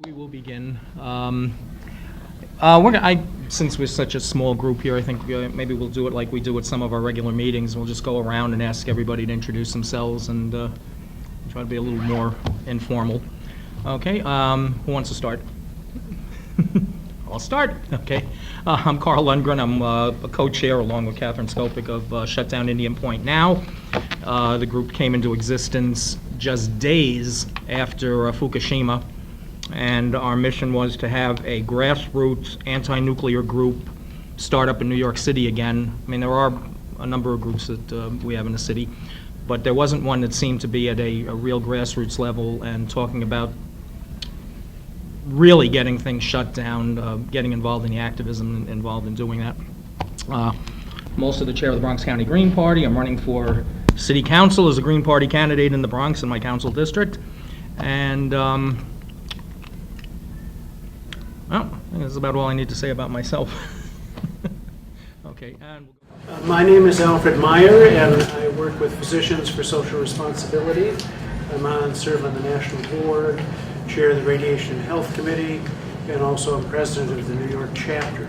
We will begin. Since we're such a small group here, I think maybe we'll do it like we do at some of our regular meetings. We'll just go around and ask everybody to introduce themselves and try to be a little more informal. Okay, who wants to start? I'll start. Okay. I'm Karl Lundgren. I'm a co-chair along with Katherine Skopic of Shut Down Indian Point Now. The group came into existence just days after Fukushima. And our mission was to have a grassroots anti-nuclear group start up in New York City again. I mean, there are a number of groups that we have in the city, but there wasn't one that seemed to be at a real grassroots level and talking about really getting things shut down, getting involved in the activism involved in doing that. I'm also the chair of the Bronx County Green Party. I'm running for city council as a Green Party candidate in the Bronx in my council district. And well, I think that's about all I need to say about myself. Okay, and we'll go. My name is Alfred Meyer, and I work with Physicians for Social Responsibility. Serve on the national board, chair of the Radiation and Health Committee, and also I'm president of the New York chapter.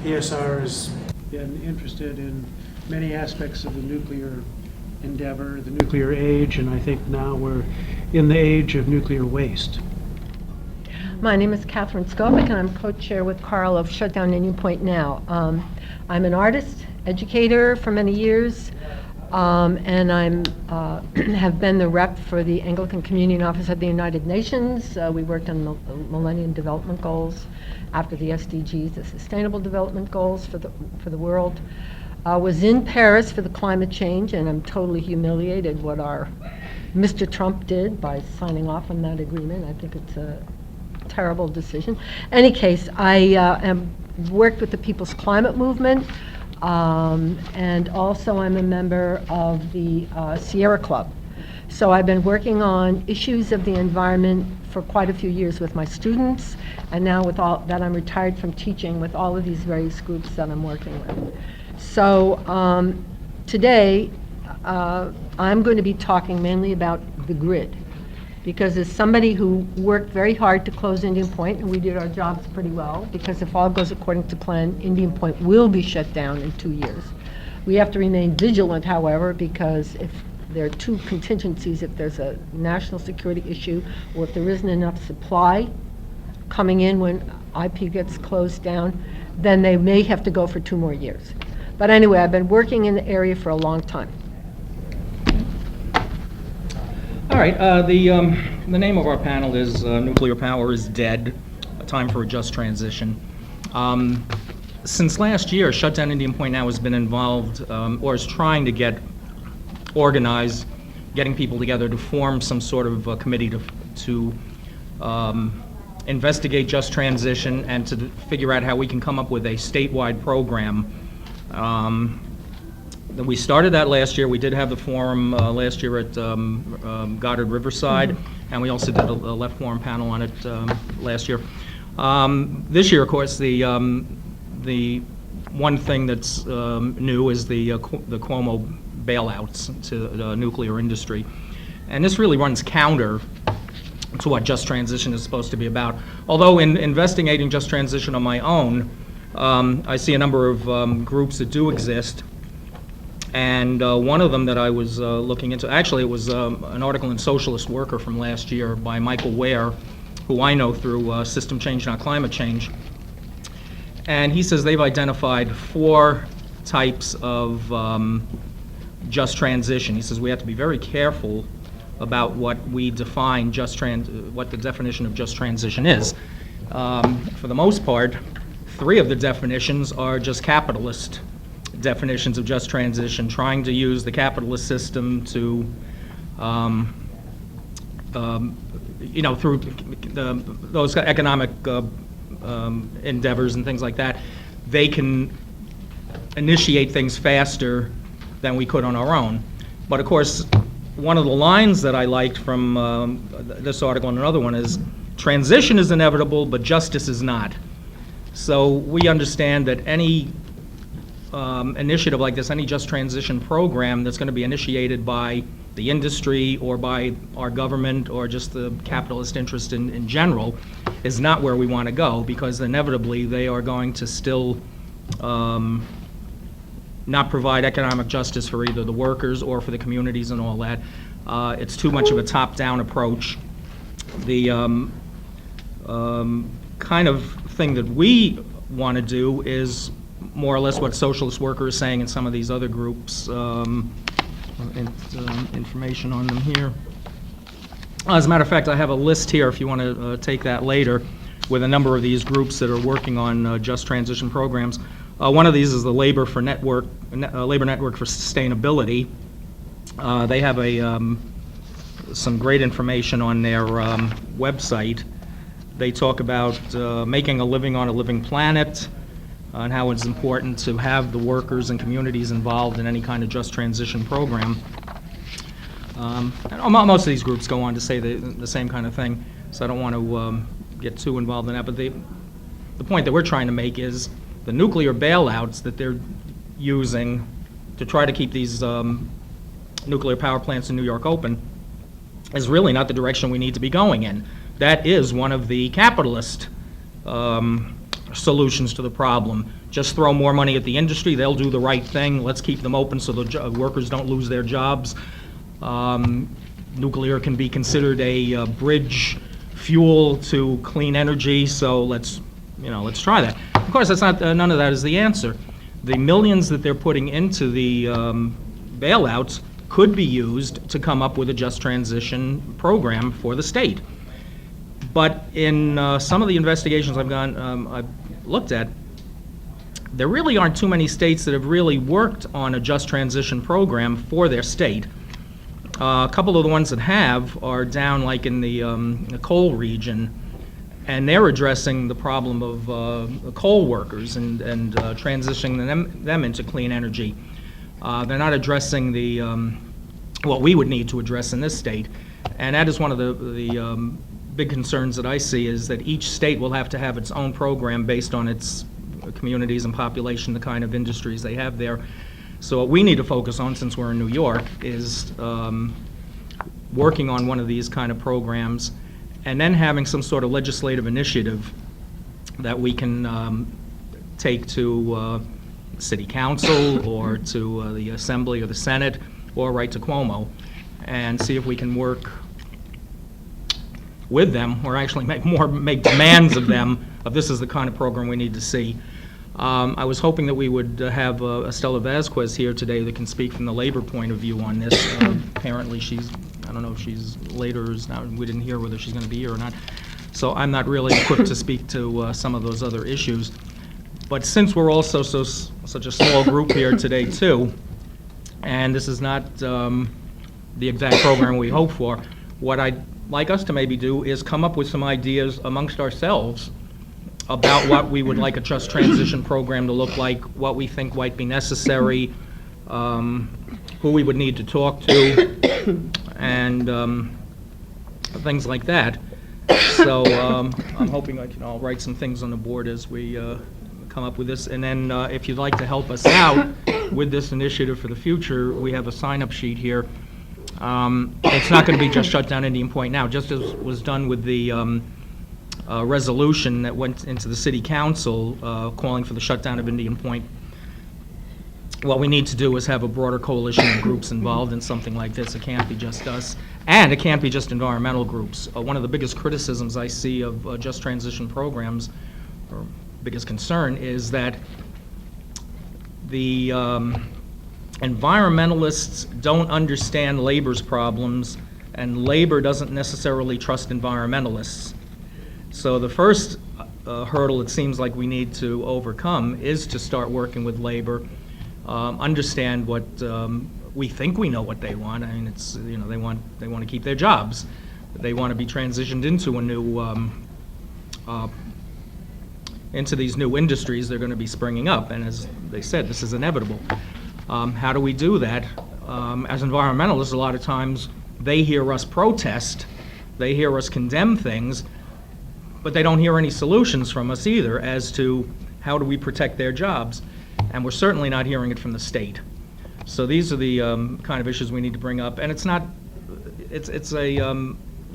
PSR has been interested in many aspects of the nuclear endeavor, the nuclear age, and I think now we're in the age of nuclear waste. My name is Katherine Scully, and I'm co-chair with Karl of Shut Down Indian Point Now. I'm an artist, educator for many years, and I'm have been the rep for the Anglican Communion Office of the United Nations. We worked on the Millennium Development Goals after the SDGs, the Sustainable Development Goals for the world. Was in Paris for the climate change, and I'm totally humiliated what our Mr. Trump did by signing off on that agreement. I think it's a terrible decision. Any case, I worked with the People's Climate Movement, and also I'm a member of the Sierra Club. So I've been working on issues of the environment for quite a few years with my students, and now with all that I'm retired from teaching, with all of these various groups that I'm working with. So today I'm going to be talking mainly about the grid, because as somebody who worked very hard to close Indian Point, and we did our jobs pretty well, because if all goes according to plan, Indian Point will be shut down in 2 years. We have to remain vigilant, however, because if there are two contingencies: if there's a national security issue, or if there isn't enough supply coming in when IP gets closed down, then they may have to go for 2 more years. But anyway, I've been working in the area for a long time. All right, the name of our panel is Nuclear Power is Dead, A Time for a Just Transition. Since last year, Shut Down Indian Point Now has been involved, or is trying to get organized, getting people together to form some sort of committee to investigate just transition and to figure out how we can come up with a statewide program. We started that last year. We did have the forum last year at Goddard Riverside, and we also did a left forum panel on it last year. This year, of course, the one thing that's new is the Cuomo bailouts to the nuclear industry, and this really runs counter to what just transition is supposed to be about. Although in investigating just transition on my own, I see a number of groups that do exist. And one of them that I was looking into, actually it was an article in Socialist Worker from last year by Michael Ware, who I know through System Change, Not Climate Change. And he says they've identified 4 types of just transition. He says we have to be very careful about what we define what the definition of just transition is. For the most part, 3 of the definitions are just capitalist definitions of just transition, trying to use the capitalist system to, through those economic endeavors and things like that, they can initiate things faster than we could on our own. But of course, one of the lines that I liked from this article and another one is, transition is inevitable, but justice is not. So we understand that any initiative like this, any just transition program that's going to be initiated by the industry or by our government or just the capitalist interest in general is not where we want to go, because inevitably they are going to still not provide economic justice for either the workers or for the communities and all that. It's too much of a top-down approach. The kind of thing that we want to do is more or less what socialist worker is saying in some of these other groups. Information on them here. As a matter of fact, I have a list here, if you want to take that later, with a number of these groups that are working on just transition programs. One of these is the Labor Network for Sustainability. They have some great information on their website. They talk about making a living on a living planet, and how it's important to have the workers and communities involved in any kind of just transition program. And most of these groups go on to say the same kind of thing, so I don't want to get too involved in that. But the point that we're trying to make is the nuclear bailouts that they're using to try to keep these nuclear power plants in New York open is really not the direction we need to be going in. That is one of the capitalist solutions to the problem. Just throw more money at the industry, they'll do the right thing, let's keep them open so the workers don't lose their jobs. Nuclear can be considered a bridge fuel to clean energy, so let's try that. Of course, that's not, none of that is the answer. The millions that they're putting into the bailouts could be used to come up with a just transition program for the state. But in some of the investigations I've looked at, there really aren't too many states that have really worked on a just transition program for their state. A couple of the ones that have are down like in the coal region, and they're addressing the problem of coal workers and transitioning them into clean energy. They're not addressing the what we would need to address in this state, and that is one of the big concerns that I see, is that each state will have to have its own program based on its communities and population, the kind of industries they have there. So what we need to focus on, since we're in New York, is working on one of these kind of programs and then having some sort of legislative initiative that we can take to City Council or to the Assembly or the Senate or right to Cuomo, and see if we can work with them, or actually make demands of them, of this is the kind of program we need to see. I was hoping that we would have Estela Vasquez here today that can speak from the labor point of view on this. Apparently I don't know if she's late or is not, we didn't hear whether she's going to be here or not. So I'm not really equipped to speak to some of those other issues. But since we're also such a small group here today too, and this is not the exact program we hope for, what I'd like us to maybe do is come up with some ideas amongst ourselves about what we would like a just transition program to look like, what we think might be necessary, who we would need to talk to, and things like that. So I'm hoping I'll write some things on the board as we come up with this. And then if you'd like to help us out with this initiative for the future, we have a sign-up sheet here. It's not going to be just shut down Indian Point now, just as was done with the resolution that went into the City Council calling for the shutdown of Indian Point. What we need to do is have a broader coalition of groups involved in something like this. It can't be just us, and it can't be just environmental groups. One of the biggest criticisms I see of just transition programs, or biggest concern, is that the environmentalists don't understand labor's problems, and labor doesn't necessarily trust environmentalists. So the first hurdle it seems like we need to overcome is to start working with labor, understand what we think we know what they want. I mean, it's, they want to keep their jobs. They want to be transitioned into a new into these new industries they're going to be springing up, and as they said, this is inevitable. How do we do that? As environmentalists, a lot of times they hear us protest, they hear us condemn things, but they don't hear any solutions from us either as to how do we protect their jobs. And we're certainly not hearing it from the state. So these are the kind of issues we need to bring up, and it's a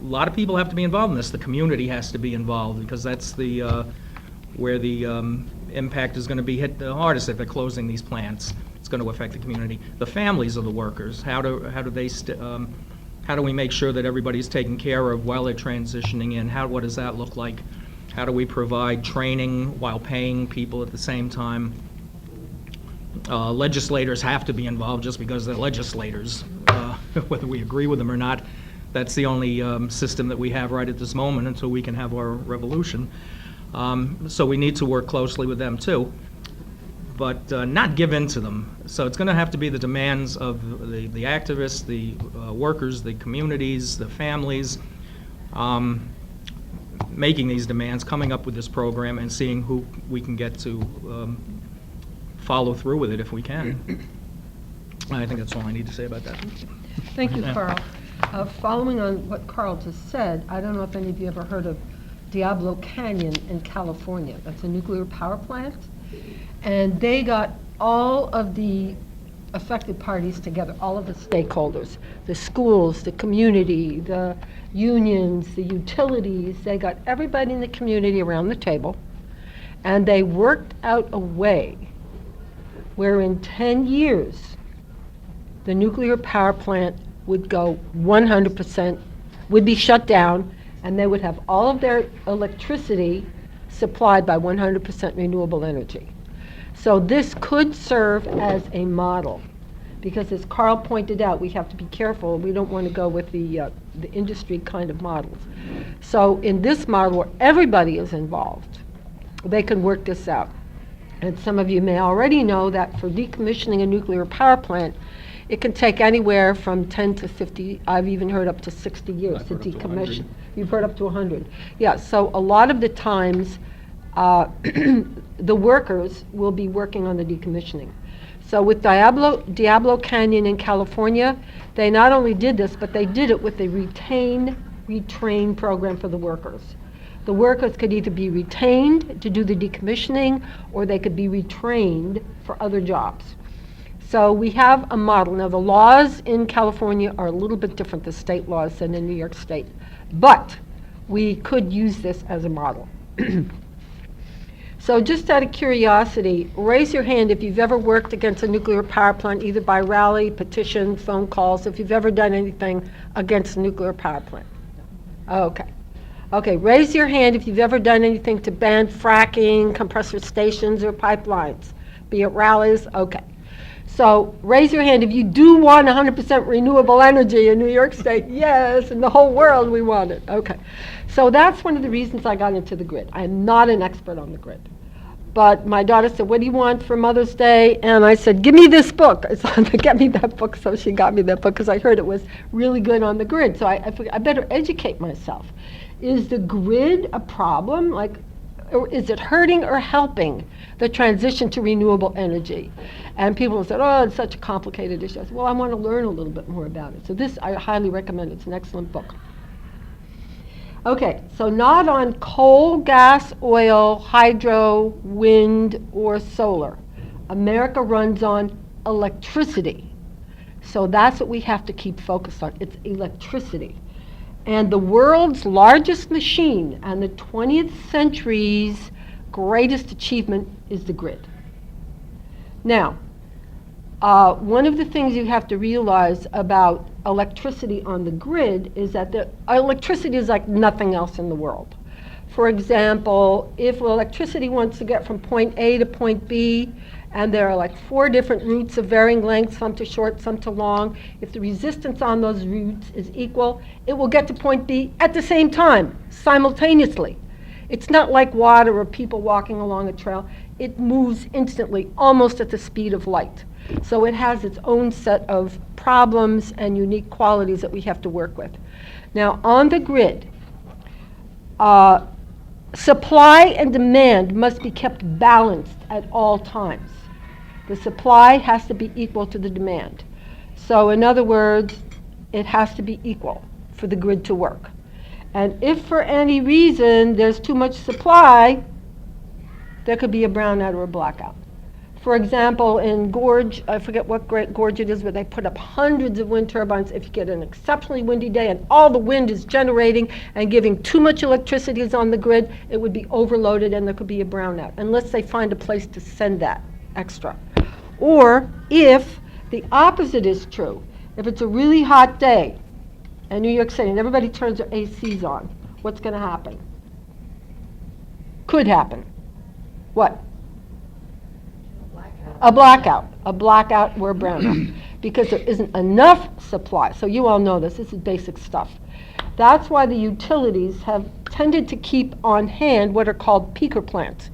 lot of people have to be involved in this. The community has to be involved, because that's where the impact is going to be hit the hardest if they're closing these plants. It's going to affect the community. The families of the workers, how do we make sure that everybody's taken care of while they're transitioning in? What does that look like? How do we provide training while paying people at the same time? Legislators have to be involved just because they're legislators, whether we agree with them or not. That's the only system that we have right at this moment until we can have our revolution. So we need to work closely with them too, but not give in to them. So it's going to have to be the demands of the activists, the workers, the communities, the families, making these demands, coming up with this program, and seeing who we can get to follow through with it if we can. I think that's all I need to say about that. Thank you, Carl. Following on what Carl just said, I don't know if any of you ever heard of Diablo Canyon in California. That's a nuclear power plant. And they got all of the affected parties together, all of the stakeholders, the schools, the community, the unions, the utilities. They got everybody in the community around the table, and they worked out a way where in 10 years, the nuclear power plant would go 100%, would be shut down, and they would have all of their electricity supplied by 100% renewable energy. So this could serve as a model, because as Carl pointed out, we have to be careful. We don't want to go with the industry kind of models. So in this model where everybody is involved, they can work this out. And some of you may already know that for decommissioning a nuclear power plant, it can take anywhere from 10 to 50, I've even heard up to 60 years to decommission. You've heard up to 100. Yeah, so a lot of the times, the workers will be working on the decommissioning. So with Diablo Canyon in California, they not only did this, but they did it with a retrain program for the workers. The workers could either be retained to do the decommissioning, or they could be retrained for other jobs. So we have a model. Now the laws in California are a little bit different, the state laws, than in New York State. But we could use this as a model. So just out of curiosity, raise your hand if you've ever worked against a nuclear power plant, either by rally, petition, phone calls, if you've ever done anything against a nuclear power plant. Okay. Okay, raise your hand if you've ever done anything to ban fracking, compressor stations, or pipelines, be it rallies. Okay. So raise your hand if you do want 100% renewable energy in New York State. Yes, in the whole world we want it. Okay. So that's one of the reasons I got into the grid. I'm not an expert on the grid. But my daughter said, what do you want for Mother's Day? And I said, give me this book. I said, get me that book. So she got me that book because I heard it was really good on the grid. So I figured I better educate myself. Is the grid a problem? Or is it hurting or helping the transition to renewable energy? And people said, oh, it's such a complicated issue. I said, well, I want to learn a little bit more about it. So this I highly recommend. It's an excellent book. Okay, so not on coal, gas, oil, hydro, wind, or solar. America runs on electricity. So that's what we have to keep focused on. It's electricity. And the world's largest machine and the 20th century's greatest achievement is the grid. Now, one of the things you have to realize about electricity on the grid is that the electricity is like nothing else in the world. For example, if electricity wants to get from point A to point B, and there are like 4 different routes of varying lengths, some to short, some to long. If the resistance on those routes is equal, it will get to point B at the same time, simultaneously. It's not like water or people walking along a trail. It moves instantly, almost at the speed of light. So it has its own set of problems and unique qualities that we have to work with. Now, on the grid, supply and demand must be kept balanced at all times. The supply has to be equal to the demand. So in other words, it has to be equal for the grid to work. And if for any reason there's too much supply, there could be a brownout or a blackout. For example, in Gorge, I forget what great gorge it is, where they put up hundreds of wind turbines. If you get an exceptionally windy day and all the wind is generating and giving too much electricity on the grid, it would be overloaded and there could be a brownout, unless they find a place to send that extra. Or if the opposite is true, if it's a really hot day in New York City and everybody turns their ACs on, what's going to happen? Could happen. What? A blackout or a brownout, because there isn't enough supply. So you all know this is basic stuff. That's why the utilities have tended to keep on hand what are called peaker plants.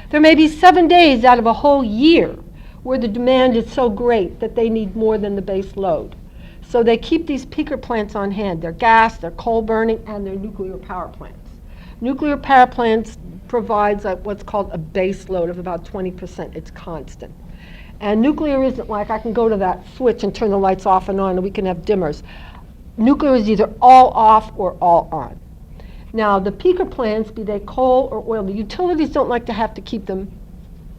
There may be 7 days out of a whole year where the demand is so great that they need more than the base load. So they keep these peaker plants on hand. They're gas, they're coal burning, and they're nuclear power plants. Nuclear power plants provides what's called a base load of about 20%. It's constant. And nuclear isn't like I can go to that switch and turn the lights off and on and we can have dimmers. Nuclear is either all off or all on. Now, the peaker plants, be they coal or oil, the utilities don't like to have to keep them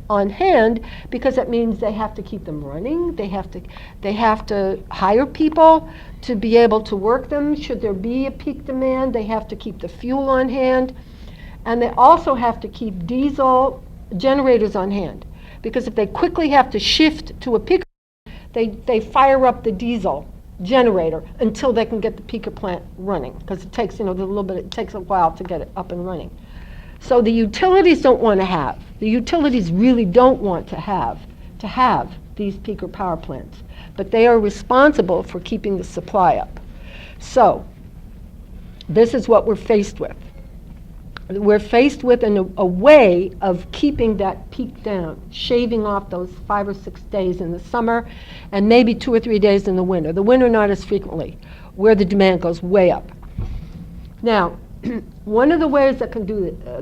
on hand because that means they have to keep them running. They have to hire people to be able to work them. Should there be a peak demand, they have to keep the fuel on hand. And they also have to keep diesel generators on hand, because if they quickly have to shift to a peaker, they fire up the diesel generator until they can get the peaker plant running, because it takes it takes a while to get it up and running. So the utilities don't want to have. The utilities really don't want to have these peaker power plants, but they are responsible for keeping the supply up. So this is what we're faced with. We're faced with a way of keeping that peak down, shaving off those 5 or 6 days in the summer and maybe 2 or 3 days in the winter. The winter not as frequently, where the demand goes way up. Now, one of the ways that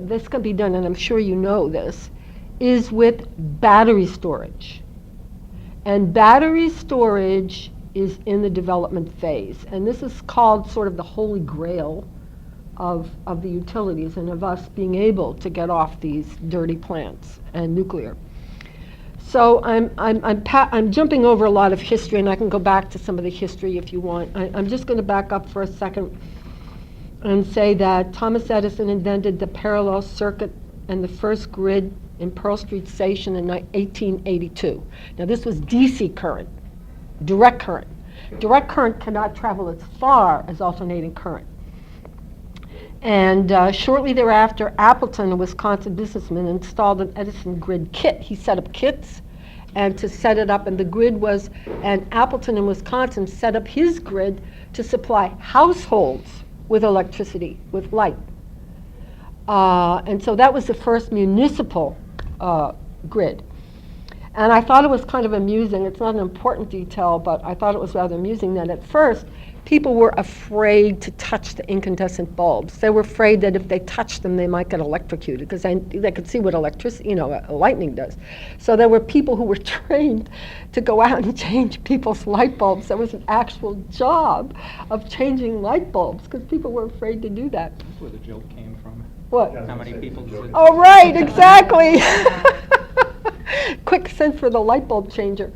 this can be done, and I'm sure you know this, is with battery storage. And battery storage is in the development phase. And this is called sort of the holy grail of the utilities and of us being able to get off these dirty plants and nuclear. So I'm jumping over a lot of history, and I can go back to some of the history if you want. I'm just going to back up for a second and say that Thomas Edison invented the parallel circuit and the first grid in Pearl Street Station in 1882. Now this was DC current, direct current. Direct current cannot travel as far as alternating current. And shortly thereafter, Appleton, a Wisconsin businessman, installed an Edison grid kit. He set up kits, and to set it up, and the grid was, and Appleton in Wisconsin set up his grid to supply households with electricity, with light. And so that was the first municipal grid. And I thought it was kind of amusing. It's not an important detail, but I thought it was rather amusing that at first, people were afraid to touch the incandescent bulbs. They were afraid that if they touched them, they might get electrocuted, because they could see what electricity, lightning does. So there were people who were trained to go out and change people's light bulbs. There was an actual job of changing light bulbs, because people were afraid to do that. That's where the joke came from. What? How many people did? Oh, right, exactly. Quick send for the light bulb changer.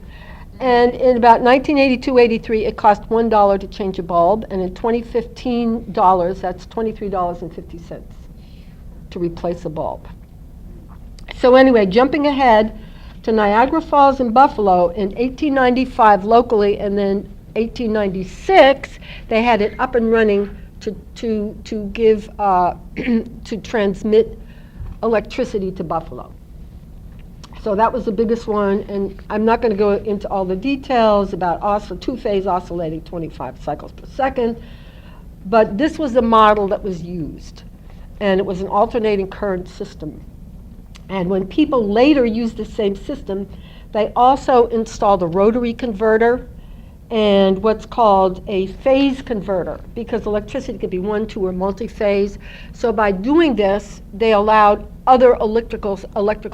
And in about 1982-83, it cost $1 to change a bulb, and in 2015 dollars, that's $23.50 to replace a bulb. So anyway, jumping ahead to Niagara Falls and Buffalo in 1895 locally, and then 1896, they had it up and running to give to transmit electricity to Buffalo. So that was the biggest one, and I'm not going to go into all the details about two-phase oscillating 25 cycles per second, but this was the model that was used, and it was an alternating current system. And when people later used the same system, they also installed a rotary converter and what's called a phase converter, because electricity could be one, two, or multi-phase. So by doing this, they allowed other electrical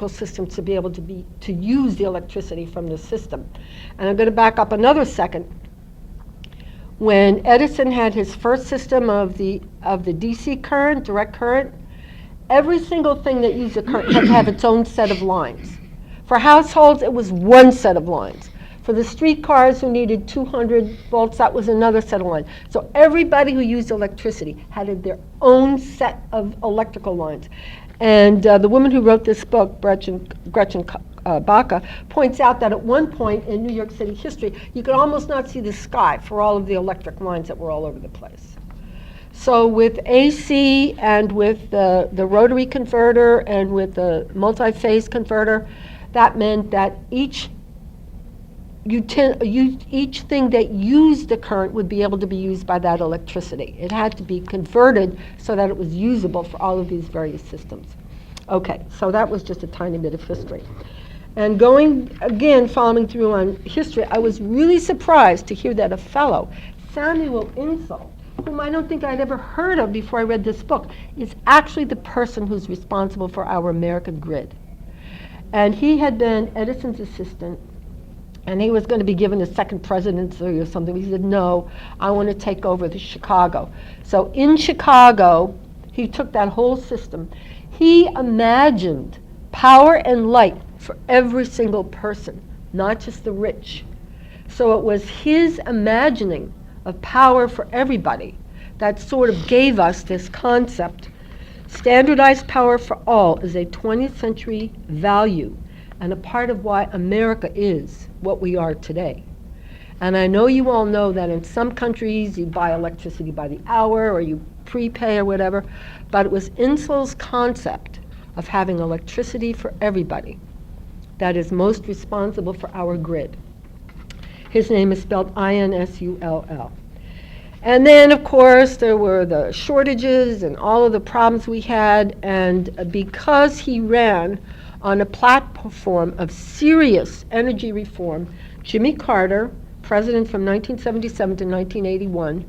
systems to be able to use the electricity from the system. And I'm going to back up another second. When Edison had his first system of the DC current, direct current, every single thing that used the current had to have its own set of lines. For households, it was one set of lines. For the streetcars who needed 200 volts, that was another set of lines. So everybody who used electricity had their own set of electrical lines. And the woman who wrote this book, Gretchen Baca, points out that at one point in New York City history, you could almost not see the sky for all of the electric lines that were all over the place. So with AC and with the rotary converter and with the multi-phase converter, that meant that each thing that used the current would be able to be used by that electricity. It had to be converted so that it was usable for all of these various systems. Okay, so that was just a tiny bit of history. And going, again, following through on history, I was really surprised to hear that a fellow, Samuel Insull, whom I don't think I'd ever heard of before I read this book, is actually the person who's responsible for our American grid. And he had been Edison's assistant, and he was going to be given a second presidency or something. He said, no, I want to take over the Chicago. So in Chicago, he took that whole system. He imagined power and light for every single person, not just the rich. So it was his imagining of power for everybody that sort of gave us this concept. Standardized power for all is a 20th century value and a part of why America is what we are today. And I know you all know that in some countries you buy electricity by the hour or you prepay or whatever, but it was Insull's concept of having electricity for everybody that is most responsible for our grid. His name is spelled Insull. And then, of course, there were the shortages and all of the problems we had, and because he ran on a platform of serious energy reform, Jimmy Carter, president from 1977 to 1981,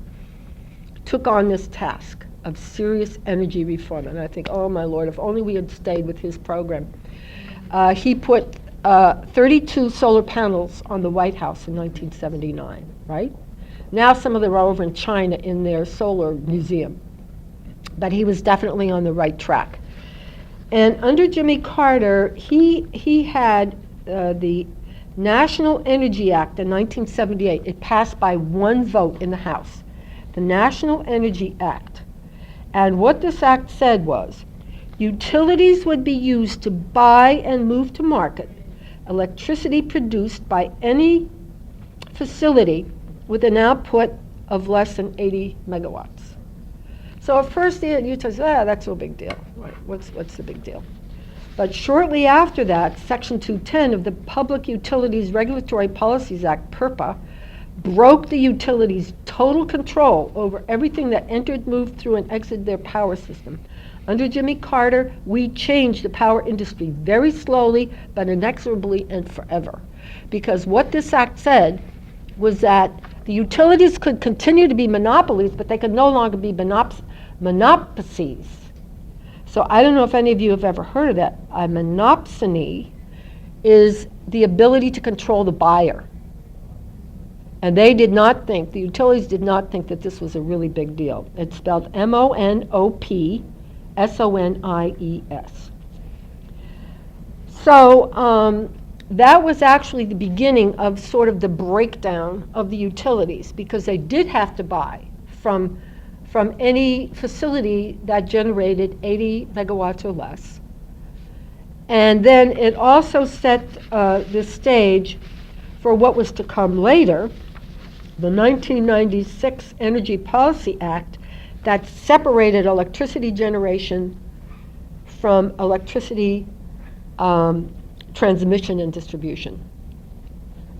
took on this task of serious energy reform. And I think, oh my Lord, if only we had stayed with his program. He put 32 solar panels on the White House in 1979, right? Now some of them are over in China in their solar museum. But he was definitely on the right track. And under Jimmy Carter, he had the National Energy Act in 1978. It passed by one vote in the House, the National Energy Act. And what this act said was, utilities would be used to buy and move to market electricity produced by any facility with an output of less than 80 megawatts. So at first the utilities said, that's no big deal. Right. What's the big deal? But shortly after that, Section 210 of the Public Utilities Regulatory Policies Act, PURPA, broke the utilities' total control over everything that entered, moved through, and exited their power system. Under Jimmy Carter, we changed the power industry very slowly, but inexorably and forever. Because what this act said was that the utilities could continue to be monopolies, but they could no longer be monopolies. So I don't know if any of you have ever heard of that. A monopsony is the ability to control the buyer. And they did not think, the utilities did not think that this was a really big deal. It's spelled MONOPSONIES. So that was actually the beginning of sort of the breakdown of the utilities, because they did have to buy from any facility that generated 80 megawatts or less. And then it also set the stage for what was to come later, the 1996 Energy Policy Act, that separated electricity generation from electricity transmission and distribution.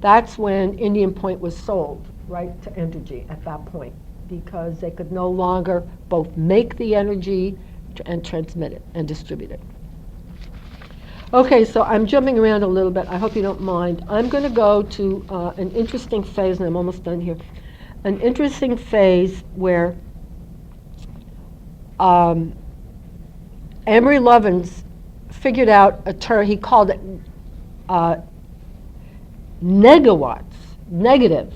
That's when Indian Point was sold, right, to Entergy at that point, because they could no longer both make the energy and transmit it and distribute it. Okay, so I'm jumping around a little bit. I hope you don't mind. I'm going to go to an interesting phase, and I'm almost done here. An interesting phase where Amory Lovins figured out a term. He called it negawatts, negative.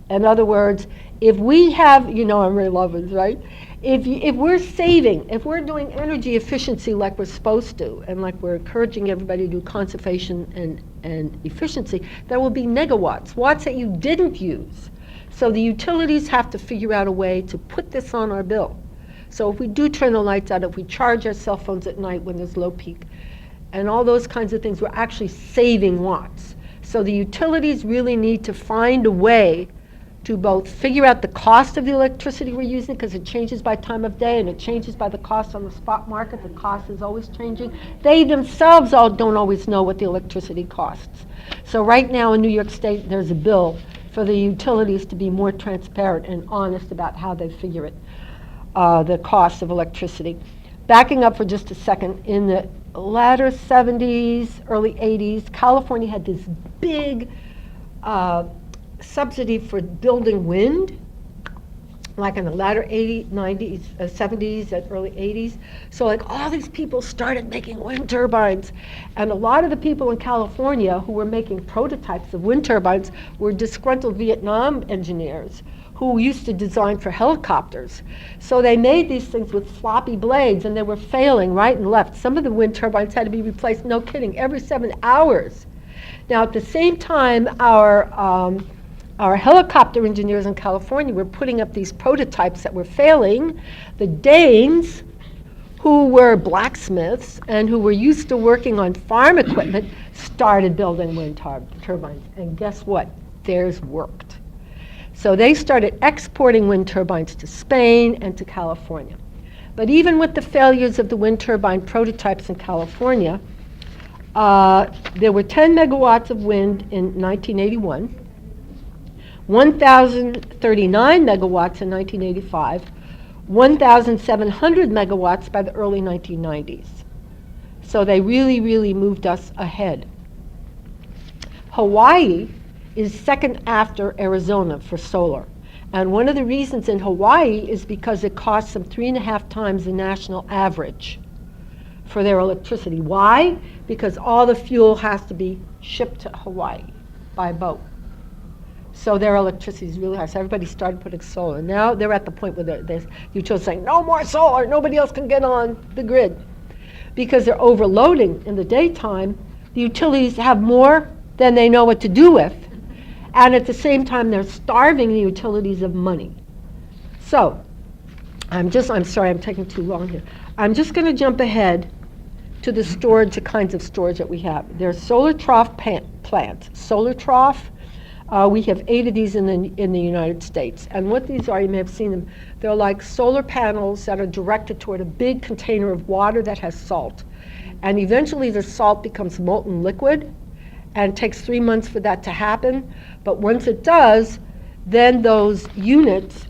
In other words, if we have, you know Amory Lovins, right? If we're saving, if we're doing energy efficiency like we're supposed to, and like we're encouraging everybody to do conservation and efficiency, there will be negawatts, watts that you didn't use. So the utilities have to figure out a way to put this on our bill. So if we do turn the lights out, if we charge our cell phones at night when there's low peak, and all those kinds of things, we're actually saving watts. So the utilities really need to find a way to both figure out the cost of the electricity we're using, because it changes by time of day and it changes by the cost on the spot market. The cost is always changing. They themselves don't always know what the electricity costs. So right now in New York State, there's a bill for the utilities to be more transparent and honest about how they figure it, the cost of electricity. Backing up for just a second, in the latter 70s, early 80s, California had this big subsidy for building wind, like in the latter 80s, 90s, 70s, and early 80s. So like all these people started making wind turbines. And a lot of the people in California who were making prototypes of wind turbines were disgruntled Vietnam engineers who used to design for helicopters. So they made these things with floppy blades and they were failing right and left. Some of the wind turbines had to be replaced, no kidding, every 7 hours. Now at the same time, our helicopter engineers in California were putting up these prototypes that were failing. The Danes, who were blacksmiths and who were used to working on farm equipment, started building wind turbines. And guess what? Theirs worked. So they started exporting wind turbines to Spain and to California. But even with the failures of the wind turbine prototypes in California, there were 10 megawatts of wind in 1981, 1,039 megawatts in 1985, 1,700 megawatts by the early 1990s. So they really, really moved us ahead. Hawaii is second after Arizona for solar. And one of the reasons in Hawaii is because it costs them 3.5 times the national average for their electricity. Why? Because all the fuel has to be shipped to Hawaii by boat. So their electricity is really high. So everybody started putting solar. Now they're at the point where there's utilities saying, no more solar, nobody else can get on the grid. Because they're overloading in the daytime, the utilities have more than they know what to do with. And at the same time, they're starving the utilities of money. So, I'm sorry, I'm taking too long here. I'm just going to jump ahead to the storage, the kinds of storage that we have. There's solar trough plants. Solar trough, we have 8 of these in the United States. And what these are, you may have seen them, they're like solar panels that are directed toward a big container of water that has salt. And eventually the salt becomes molten liquid, and it takes 3 months for that to happen. But once it does, then those units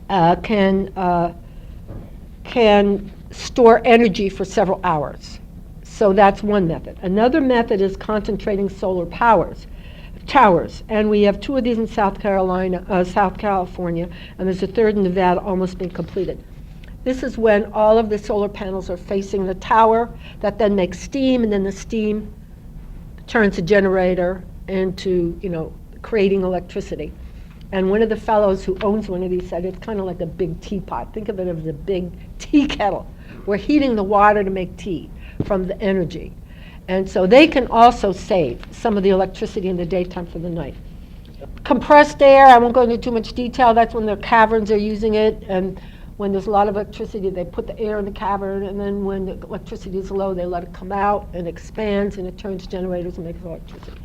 can store energy for several hours. So that's one method. Another method is concentrating solar towers. And we have 2 of these in South California, and there's a 3rd in Nevada almost being completed. This is when all of the solar panels are facing the tower that then makes steam, and then the steam turns a generator into, creating electricity. And one of the fellows who owns one of these said it's kind of like a big teapot. Think of it as a big tea kettle. We're heating the water to make tea from the energy. And so they can also save some of the electricity in the daytime for the night. Compressed air, I won't go into too much detail. That's when their caverns are using it. And when there's a lot of electricity, they put the air in the cavern, and then when the electricity is low, they let it come out and expands, and it turns generators and makes electricity.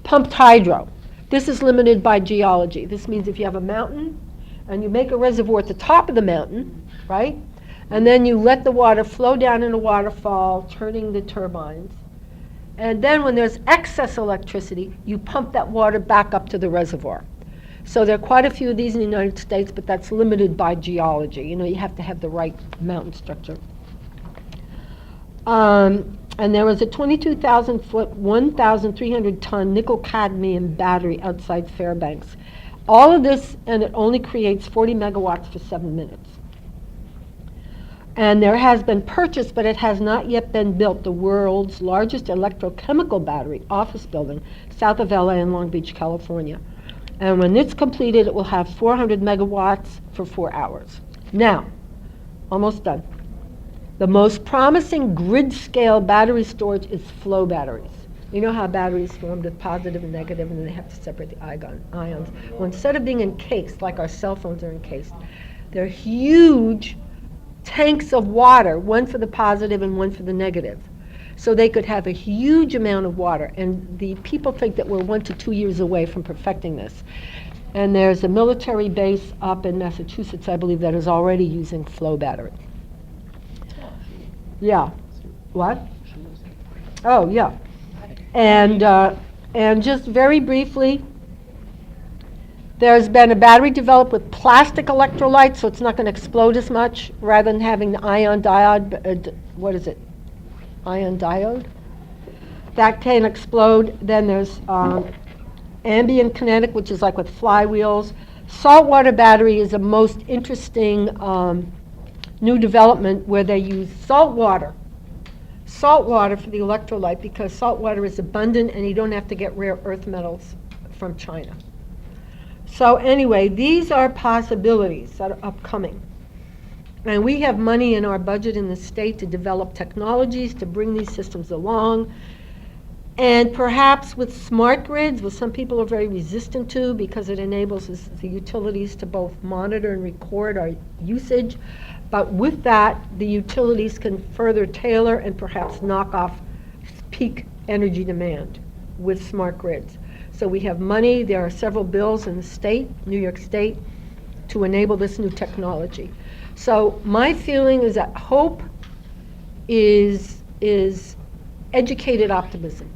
Pumped hydro. This is limited by geology. This means if you have a mountain and you make a reservoir at the top of the mountain, right? And then you let the water flow down in a waterfall, turning the turbines. And then when there's excess electricity, you pump that water back up to the reservoir. So there are quite a few of these in the United States, but that's limited by geology. You have to have the right mountain structure. And there was a 22,000-foot, 1,300-ton nickel-cadmium battery outside Fairbanks. All of this, and it only creates 40 megawatts for 7 minutes. And there has been purchased, but it has not yet been built, the world's largest electrochemical battery office building south of LA in Long Beach, California. And when it's completed, it will have 400 megawatts for 4 hours. Now, almost done. The most promising grid-scale battery storage is flow batteries. You know how batteries formed with positive and negative, and then they have to separate the ions. Well, instead of being encased, like our cell phones are encased, they're huge tanks of water, one for the positive and one for the negative. So they could have a huge amount of water, and the people think that we're 1 to 2 years away from perfecting this. And there's a military base up in Massachusetts, I believe, that is already using flow battery. Yeah. What? Oh, yeah. And just very briefly, there's been a battery developed with plastic electrolytes, so it's not going to explode as much, rather than having the ion diode, what is it? Ion diode? That can explode. Then there's ambient kinetic, which is like with flywheels. Saltwater battery is the most interesting new development, where they use salt water for the electrolyte, because salt water is abundant and you don't have to get rare earth metals from China. So anyway, these are possibilities that are upcoming. And we have money in our budget in the state to develop technologies to bring these systems along. And perhaps with smart grids, which some people are very resistant to because it enables the utilities to both monitor and record our usage. But with that, the utilities can further tailor and perhaps knock off peak energy demand with smart grids. So we have money. There are several bills in the state, New York State, to enable this new technology. So my feeling is that hope is educated optimism.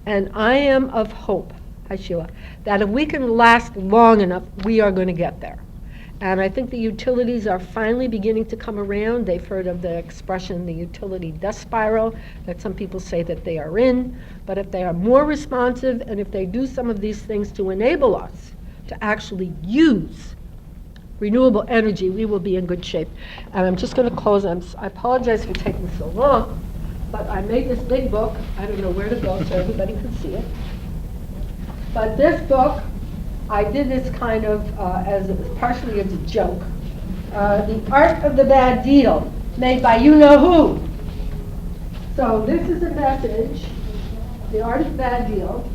And I am of hope, Sheila, that if we can last long enough, we are going to get there. And I think the utilities are finally beginning to come around. They've heard of the expression, the utility death spiral, that some people say that they are in. But if they are more responsive, and if they do some of these things to enable us to actually use renewable energy, we will be in good shape. And I'm just going to close. I apologize for taking so long, but I made this big book. I don't know where to go so everybody can see it. But this book, I did this kind of partially as a joke. The Art of the Bad Deal, made by you-know-who. So this is a message, The Art of the Bad Deal.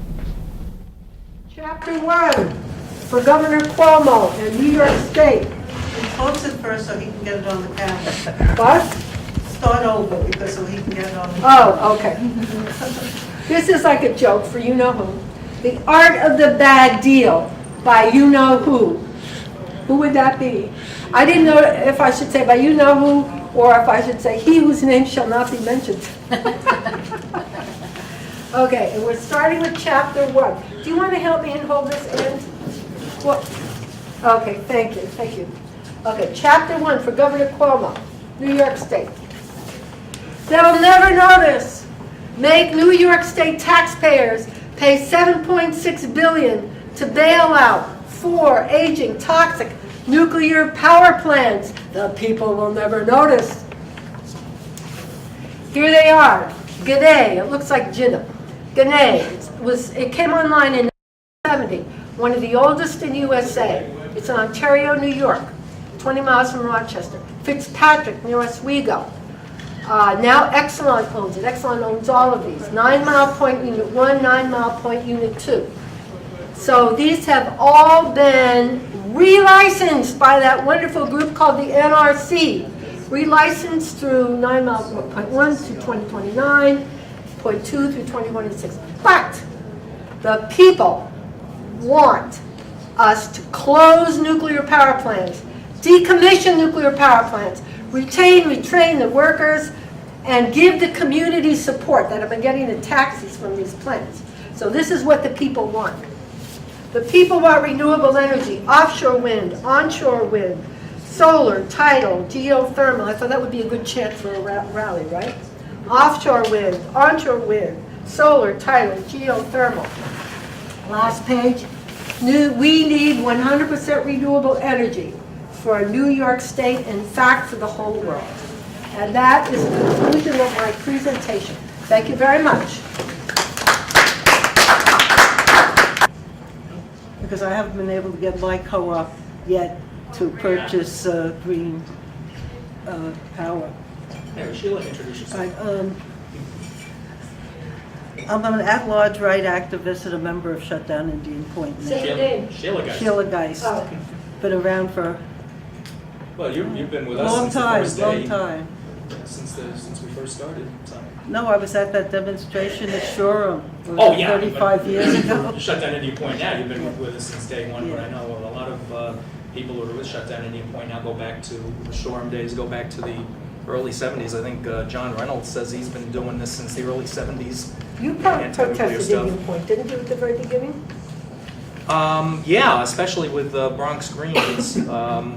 Chapter 1, for Governor Cuomo in New York State. Post it first so he can get it on the camera. What? Start over because so he can get it on the Oh, okay. This is like a joke for you-know-who. The Art of the Bad Deal, by you-know-who. Who would that be? I didn't know if I should say by you-know-who, or if I should say he whose name shall not be mentioned. Okay, and we're starting with chapter 1. Do you want to help me and hold this end? Well, okay, thank you. Okay, chapter 1 for Governor Cuomo, New York State. They'll never notice. Make New York State taxpayers pay $7.6 billion to bail out 4 aging, toxic nuclear power plants. The people will never notice. Here they are. G'day. It looks like Jinnah. G'day. It came online in 1970. One of the oldest in USA. It's in Ontario, New York, 20 miles from Rochester. Fitzpatrick, near Oswego. Now Exelon owns it. Exelon owns all of these. 9 Mile Point Unit 1, 9 Mile Point Unit 2. So these have all been relicensed by that wonderful group called the NRC. Relicensed through 9 Mile Point 1 through 2029, Point 2 through 2026. But the people want us to close nuclear power plants, decommission nuclear power plants, retrain the workers, and give the community support that have been getting the taxes from these plants. So this is what the people want. The people want renewable energy, offshore wind, onshore wind, solar, tidal, geothermal. I thought that would be a good chant for a rally, right? Offshore wind, onshore wind, solar, tidal, geothermal. Last page. We need 100% renewable energy for New York State, in fact, for the whole world. And that is the conclusion of my presentation. Thank you very much. because I haven't been able to get my co-op yet to purchase green power. Sheila, introduce yourself. I'm an at-large right activist and a member of Shut Down Indian Point now. Sheila Geist. Sheila Geist. Oh. Been around for Well, you've been with a us long since the time, first long day, time. since we first started. So. No, I was at that demonstration at Shoreham. Oh, yeah. 35 years ago. Shut Down Indian Point now, you've been with us since day one, but Yeah. I know a lot of people who are with Shut Down Indian Point now go back to the Shoreham days, go back to the early 70s. I think John Reynolds says he's been doing this since the early 70s. You Anti-nuclear protested stuff. Indian Point, didn't you, at the very beginning? Yeah, especially with Bronx Greens.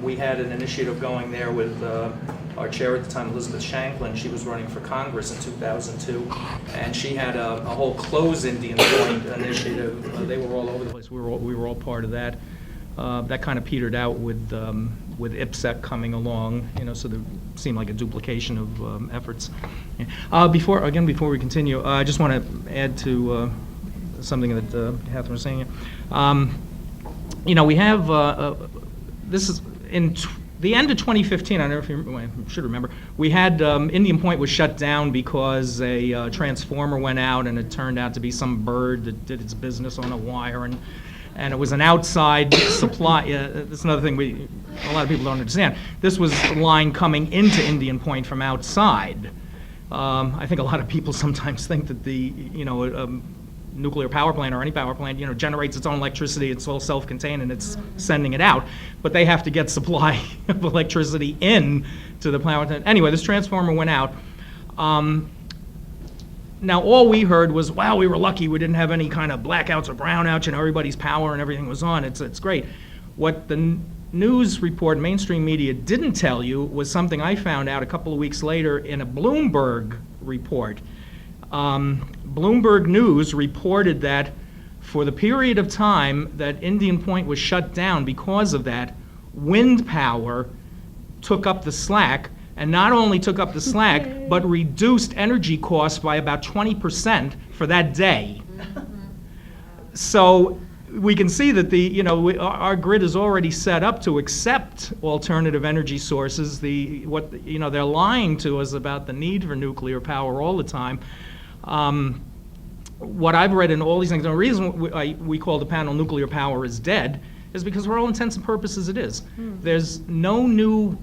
We had an initiative going there with our chair at the time, Elizabeth Shanklin. She was running for Congress in 2002, and she had a whole Close Indian Point initiative. They were all over the place. We were all part of that. That kind of petered out with IPSEC coming along, so there seemed like a duplication of efforts. Before we continue, I just want to add to something that Katherine was saying. We have, this is in the end of 2015, I don't know if you should remember, we had Indian Point was shut down because a transformer went out and it turned out to be some bird that did its business on a wire, and it was an outside supply. That's another thing a lot of people don't understand. This was a line coming into Indian Point from outside. I think a lot of people sometimes think that the nuclear power plant or any power plant, generates its own electricity, it's all self-contained and it's sending it out, but they have to get supply of electricity in to the power plant. Anyway, this transformer went out. Now, all we heard was, wow, we were lucky we didn't have any kind of blackouts or brownouts, everybody's power and everything was on, it's great. What the news report, mainstream media didn't tell you was something I found out a couple of weeks later in a Bloomberg report. Bloomberg News reported that for the period of time that Indian Point was shut down because of that, wind power took up the slack, and not only took up the slack, but reduced energy costs by about 20% for that day. So we can see that our grid is already set up to accept alternative energy sources. They're lying to us about the need for nuclear power all the time. What I've read in all these things, the reason we call the panel nuclear power is dead is because for all intents and purposes it is. There's no new,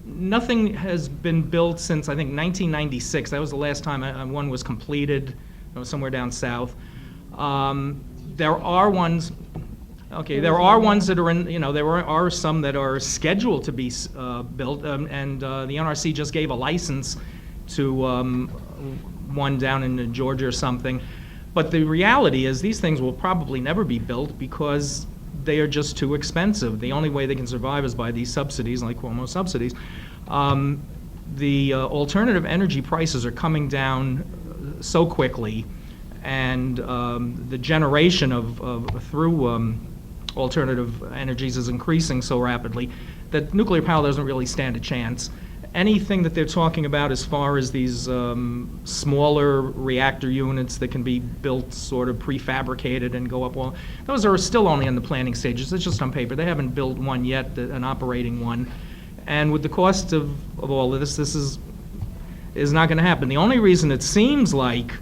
nothing has been built since I think 1996. That was the last time one was completed, somewhere down south. There are ones that are in, there are some that are scheduled to be built, and the NRC just gave a license to one down in Georgia or something. But the reality is these things will probably never be built because they are just too expensive. The only way they can survive is by these subsidies, like Cuomo subsidies. The alternative energy prices are coming down so quickly, and the generation through alternative energies is increasing so rapidly that nuclear power doesn't really stand a chance. Anything that they're talking about as far as these smaller reactor units that can be built sort of prefabricated and go up, well, those are still only in the planning stages. It's just on paper. They haven't built one yet, an operating one. And with the cost of all of this is not going to happen. The only reason it seems like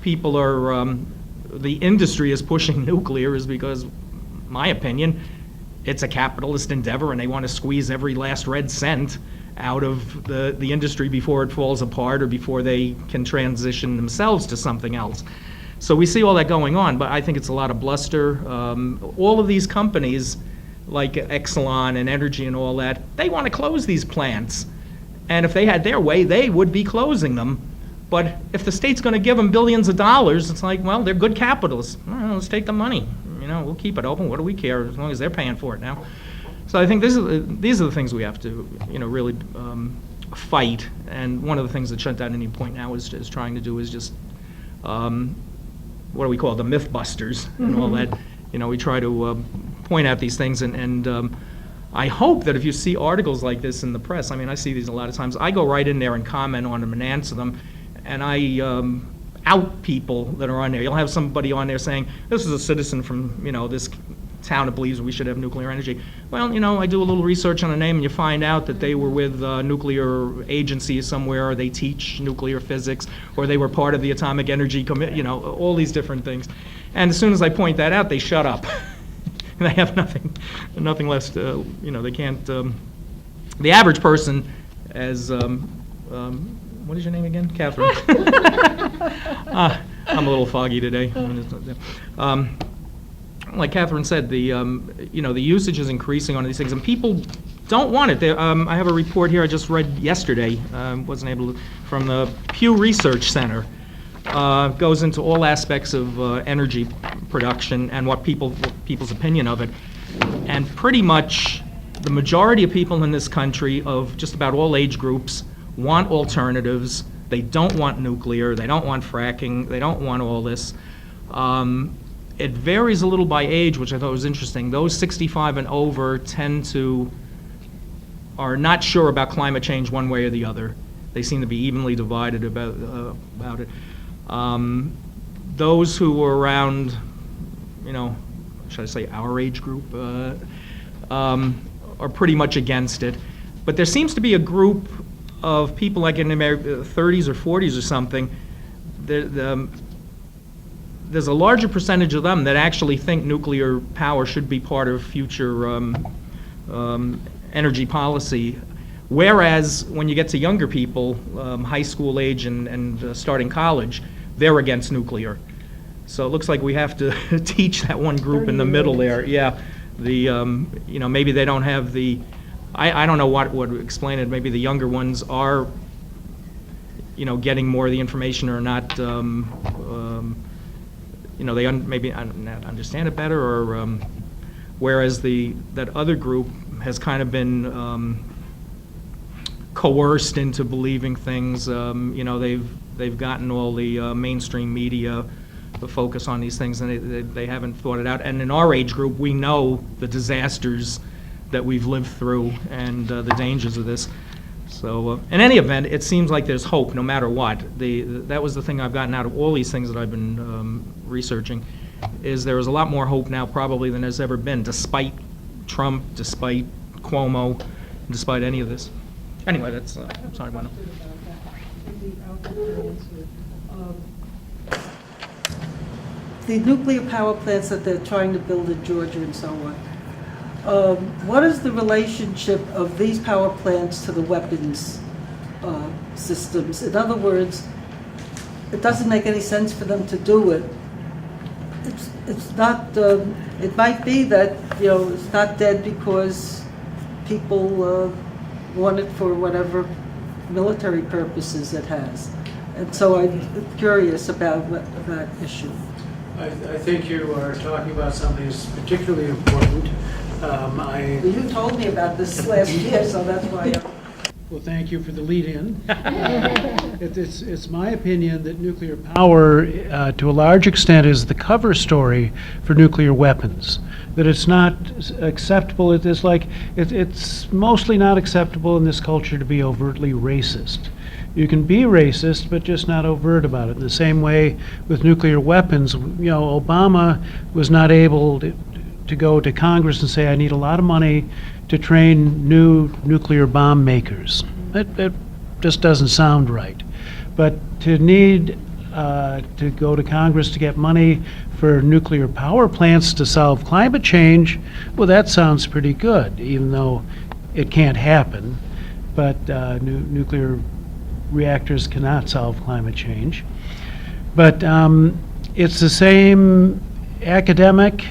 people are, the industry is pushing nuclear is because, my opinion, it's a capitalist endeavor and they want to squeeze every last red cent out of the industry before it falls apart or before they can transition themselves to something else. So we see all that going on, but I think it's a lot of bluster. All of these companies, like Exelon and Energy and all that, they want to close these plants. And if they had their way, they would be closing them. But if the state's going to give them billions of dollars, it's like, well, they're good capitalists. Well, let's take the money. We'll keep it open. What do we care as long as they're paying for it now? So I think these are the things we have to, really fight. And one of the things that Shut Down Indian Point now is trying to do is just, what do we call it, the myth busters and all that. We try to point out these things, and I hope that if you see articles like this in the press, I see these a lot of times, I go right in there and comment on them and answer them, and I out people that are on there. You'll have somebody on there saying, this is a citizen from, this town that believes we should have nuclear energy. Well, you know, I do a little research on the name, and you find out that they were with nuclear agencies somewhere, or they teach nuclear physics, or they were part of the Atomic Energy Committee, you know, all these different things. And as soon as I point that out, they shut up. And they have nothing less to, you know, they can't, the average person, as, what is your name again? Catherine. I'm a little foggy today. Like Catherine said, the you know, the usage is increasing on these things, and people don't want it. I have a report here I just read yesterday. Wasn't able to, from the Pew Research Center. Goes into all aspects of energy production and what people's opinion of it, and pretty much the majority of people in this country, of just about all age groups, want alternatives. They don't want nuclear. They don't want fracking. They don't want all this. It varies a little by age, which I thought was interesting. Those 65 and over are not sure about climate change one way or the other. They seem to be evenly divided about it. Those who were around, you know, should I say our age group, are pretty much against it. But there seems to be a group of people like in their 30s or 40s or something. There's a larger percentage of them that actually think nuclear power should be part of future energy policy. Whereas when you get to younger people, high school age and starting college, they're against nuclear. So it looks like we have to teach that one group in the middle there. Yeah, you know, maybe they don't have the, I don't know what would explain it. Maybe the younger ones are, you know, getting more of the information, or not, you know, they maybe not understand it better, or whereas that other group has kind of been coerced into believing things. You know, they've gotten all the mainstream media to focus on these things, and they haven't thought it out. And in our age group, we know the disasters that we've lived through and the dangers of this. So in any event, it seems like there's hope no matter what. That was the thing I've gotten out of all these things that I've been researching, is there is a lot more hope now probably than there's ever been, despite Trump, despite Cuomo, despite any of this. Anyway, that's, I'm sorry, Wendell. The nuclear power plants that they're trying to build in Georgia and so on, what is the relationship of these power plants to the weapons systems? In other words, it doesn't make any sense for them to do it. It's not, it might be that, you know, it's not dead because people want it for whatever military purposes it has. And so I'm curious about that issue. I think you are talking about something that's particularly important. You told me about this last year, so that's why. Well, thank you for the lead-in. It's my opinion that nuclear power, to a large extent, is the cover story for nuclear weapons. That it's not acceptable. It's mostly not acceptable in this culture to be overtly racist. You can be racist, but just not overt about it. In the same way with nuclear weapons, you know, Obama was not able to go to Congress and say, I need a lot of money to train new nuclear bomb makers. It just doesn't sound right. But to need to go to Congress to get money for nuclear power plants to solve climate change, well, that sounds pretty good, even though it can't happen. But nuclear reactors cannot solve climate change. But it's the same academic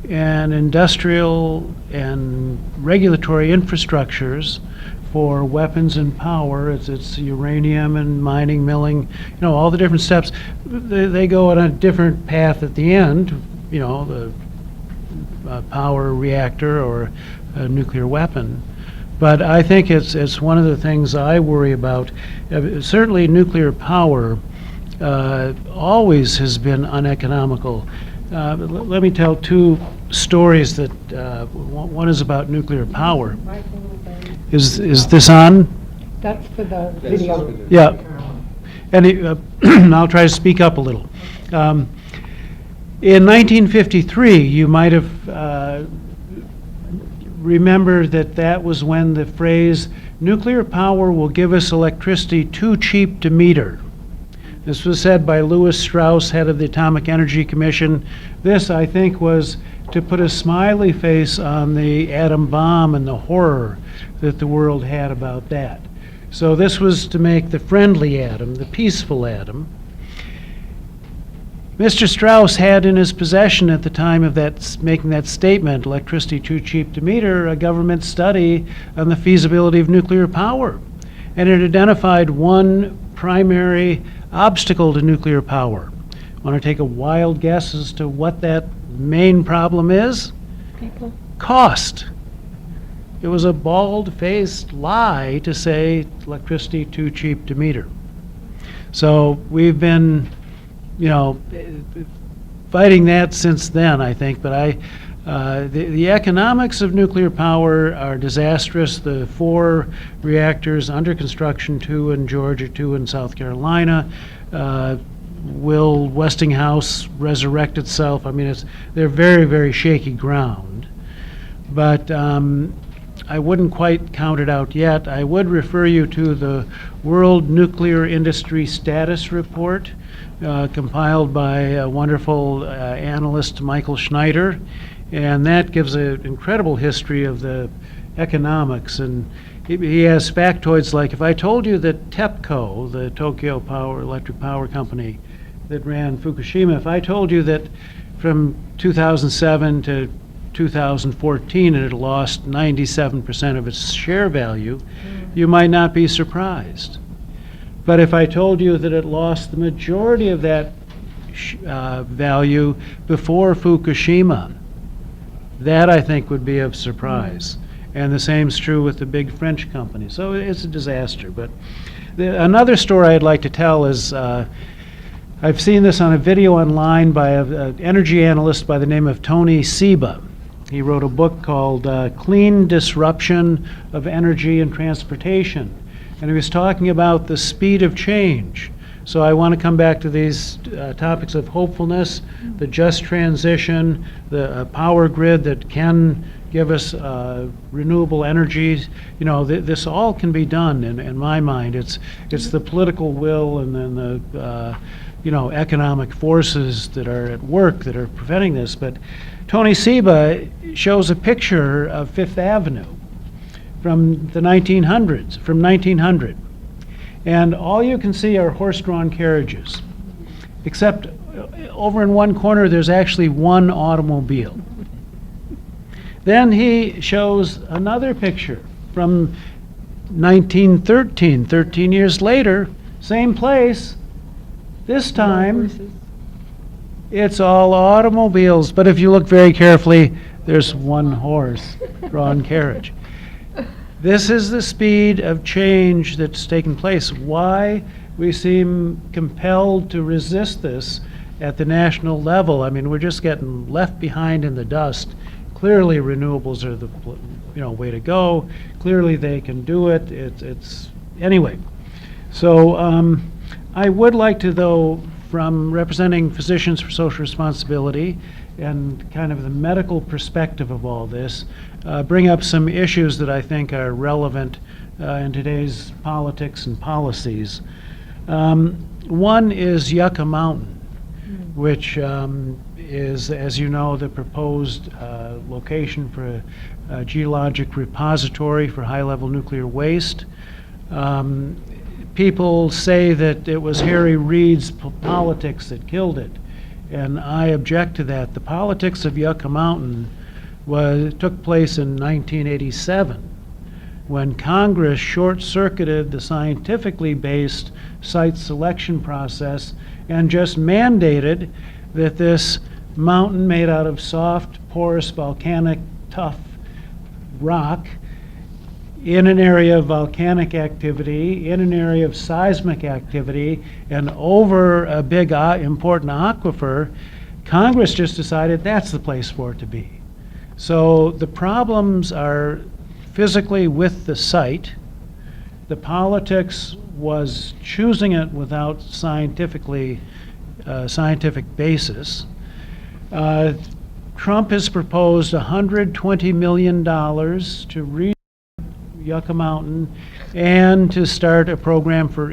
and industrial and regulatory infrastructures for weapons and power. It's uranium and mining, milling, you know, all the different steps. They go on a different path at the end, you know, the power reactor or a nuclear weapon. But I think it's one of the things I worry about. Certainly nuclear power always has been uneconomical. Let me tell two stories that, one is about nuclear power. Is this on? That's for the video. Yeah. And I'll try to speak up a little. In 1953, you might have remembered that that was when the phrase, nuclear power will give us electricity too cheap to meter. This was said by Lewis Strauss, head of the Atomic Energy Commission. This, I think, was to put a smiley face on the atom bomb and the horror that the world had about that. So this was to make the friendly atom, the peaceful atom. Mr. Strauss had in his possession at the time of that, making that statement, electricity too cheap to meter, a government study on the feasibility of nuclear power. And it identified one primary obstacle to nuclear power. Want to take a wild guess as to what that main problem is? People. Cost. It was a bald-faced lie to say electricity too cheap to meter. So we've been, fighting that since then, I think. But the economics of nuclear power are disastrous. The 4 reactors under construction, 2 in Georgia, 2 in South Carolina. Will Westinghouse resurrect itself? I mean, they're very, very shaky ground. But I wouldn't quite count it out yet. I would refer you to the World Nuclear Industry Status Report, compiled by a wonderful analyst, Michael Schneider, and that gives an incredible history of the economics. And he has factoids like, if I told you that TEPCO, the Tokyo Electric Power Company that ran Fukushima, if I told you that from 2007 to 2014 it had lost 97% of its share value, you might not be surprised. But if I told you that it lost the majority of that value before Fukushima, that I think would be of surprise. And the same's true with the big French company. So it's a disaster. But another story I'd like to tell is, I've seen this on a video online by an energy analyst by the name of Tony Seba. He wrote a book called Clean Disruption of Energy and Transportation. And he was talking about the speed of change. So I want to come back to these topics of hopefulness, the just transition, the power grid that can give us renewable energies. This all can be done in my mind. It's the political will and then the economic forces that are at work that are preventing this. But Tony Seba shows a picture of Fifth Avenue from the 1900s, from 1900. And all you can see are horse-drawn carriages, except over in one corner there's actually one automobile. Then he shows another picture from 1913, 13 years later, same place. This time it's all automobiles, but if you look very carefully, there's one horse-drawn carriage. This is the speed of change that's taken place. Why we seem compelled to resist this at the national level. I mean, we're just getting left behind in the dust. Clearly, renewables are the way to go. Clearly, they can do it. It's anyway. So I would like to, though, from representing Physicians for Social Responsibility and kind of the medical perspective of all this, bring up some issues that I think are relevant in today's politics and policies. One is Yucca Mountain, which is, as you know, the proposed location for a geologic repository for high-level nuclear waste. People say that it was Harry Reid's politics that killed it, and I object to that. The politics of Yucca Mountain took place in 1987 when Congress short-circuited the scientifically based site selection process and just mandated that this mountain made out of soft, porous, volcanic, tough rock in an area of volcanic activity, in an area of seismic activity, and over a big important aquifer, Congress just decided that's the place for it to be. So the problems are physically with the site. The politics was choosing it without scientific basis. Trump has proposed $120 million to Yucca Mountain and to start a program for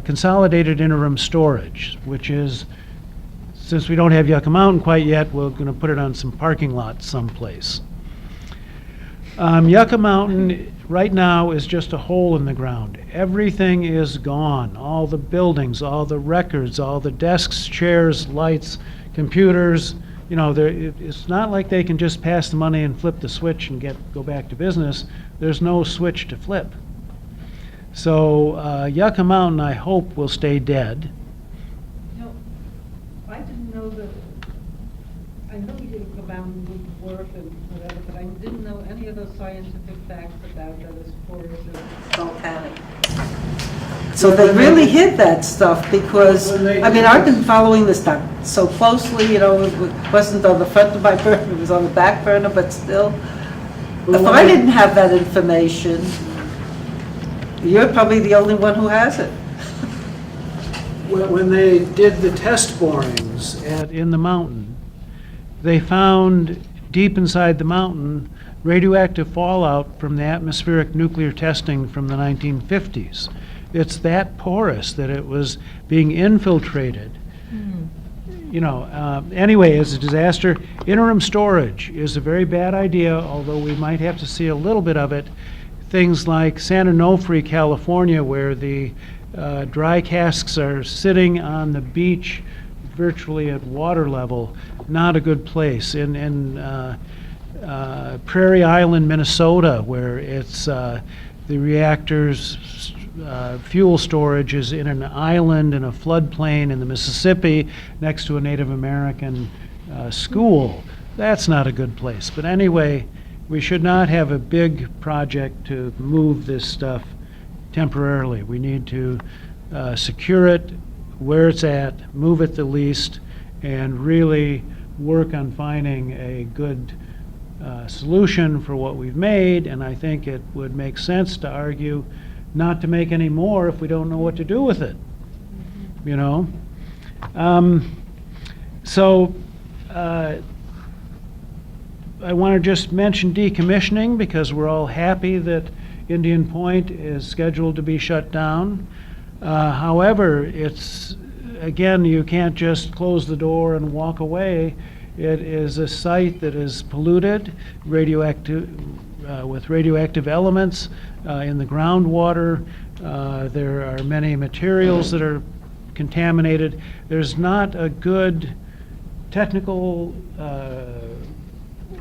consolidated interim storage, which is, since we don't have Yucca Mountain quite yet, we're going to put it on some parking lots someplace. Yucca Mountain right now is just a hole in the ground. Everything is gone. All the buildings, all the records, all the desks, chairs, lights, computers. You know, it's not like they can just pass the money and flip the switch and go back to business. There's no switch to flip. So Yucca Mountain, I hope, will stay dead. No, I didn't know that, I know Yucca Mountain would work and whatever, but I didn't know any of those scientific facts about that as porous as volcanic. So they really hid that stuff because, I mean, I've been following this stuff so closely, you know, it wasn't on the front of my burner, it was on the back burner, but still. If I didn't have that information, you're probably the only one who has it. When they did the test borings in the mountain, they found deep inside the mountain radioactive fallout from the atmospheric nuclear testing from the 1950s. It's that porous that it was being infiltrated. You know, anyway, as a disaster, interim storage is a very bad idea, although we might have to see a little bit of it. Things like San Onofre, California, where the dry casks are sitting on the beach virtually at water level, not a good place. In Prairie Island, Minnesota, where it's the reactor's fuel storage is in an island in a floodplain in the Mississippi next to a Native American school. That's not a good place. But anyway, we should not have a big project to move this stuff temporarily. We need to secure it where it's at, move it the least, and really work on finding a good solution for what we've made. And I think it would make sense to argue not to make any more if we don't know what to do with it, you know? I want to just mention decommissioning because we're all happy that Indian Point is scheduled to be shut down. However, it's, again, you can't just close the door and walk away. It is a site that is polluted, with radioactive elements in the groundwater. There are many materials that are contaminated. There's not a good technical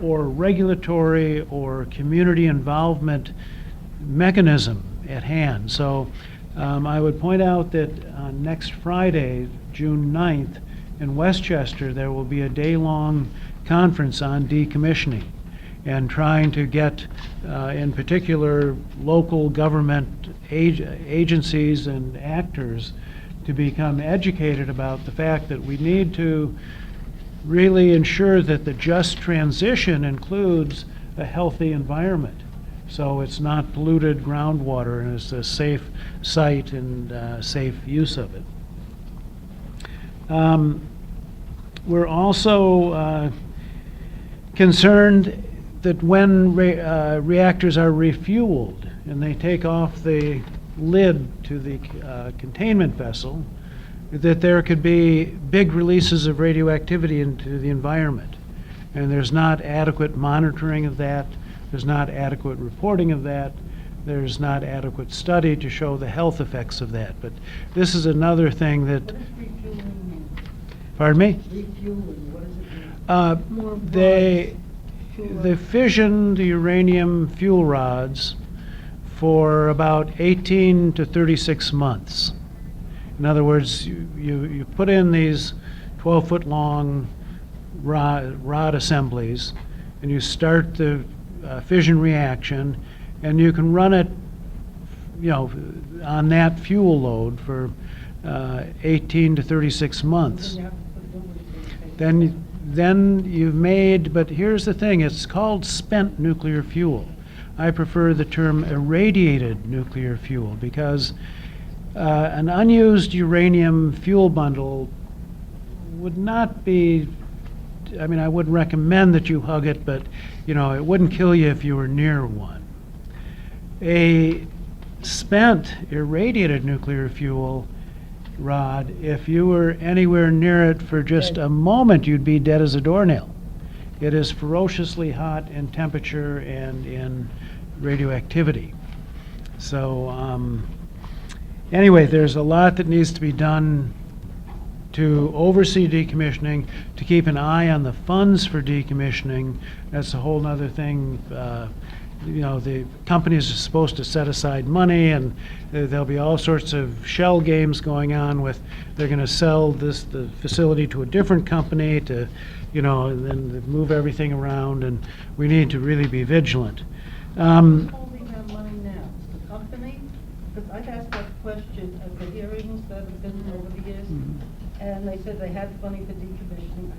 or regulatory or community involvement mechanism at hand. So I would point out that on next Friday, June 9th, in Westchester, there will be a day-long conference on decommissioning and trying to get, in particular, local government agencies and actors to become educated about the fact that we need to really ensure that the just transition includes a healthy environment. So it's not polluted groundwater and it's a safe site and safe use of it. We're also concerned that when reactors are refueled and they take off the lid to the containment vessel, that there could be big releases of radioactivity into the environment. And there's not adequate monitoring of that. There's not adequate reporting of that. There's not adequate study to show the health effects of that. But this is another thing that... What does refueling mean? Pardon me? Refueling, what does it mean? They fission the uranium fuel rods for about 18 to 36 months. In other words, you put in these 12-foot long rod assemblies and you start the fission reaction, and you can run it, you know, on that fuel load for 18 to 36 months. Then you've made, but here's the thing, it's called spent nuclear fuel. I prefer the term irradiated nuclear fuel because an unused uranium fuel bundle would not be I mean, I wouldn't recommend that you hug it, but, you know, it wouldn't kill you if you were near one. A spent irradiated nuclear fuel rod, if you were anywhere near it for just a moment, you'd be dead as a doornail. It is ferociously hot in temperature and in radioactivity. So anyway, there's a lot that needs to be done to oversee decommissioning, to keep an eye on the funds for decommissioning. That's a whole other thing. You know, the companies are supposed to set aside money, and there'll be all sorts of shell games going on with, they're going to sell the facility to a different company to, you know, and then move everything around, and we need to really be vigilant. Holding that money now, the company? Because I've asked that question at the hearings that have been over the years, and they said they had money for decommissioning.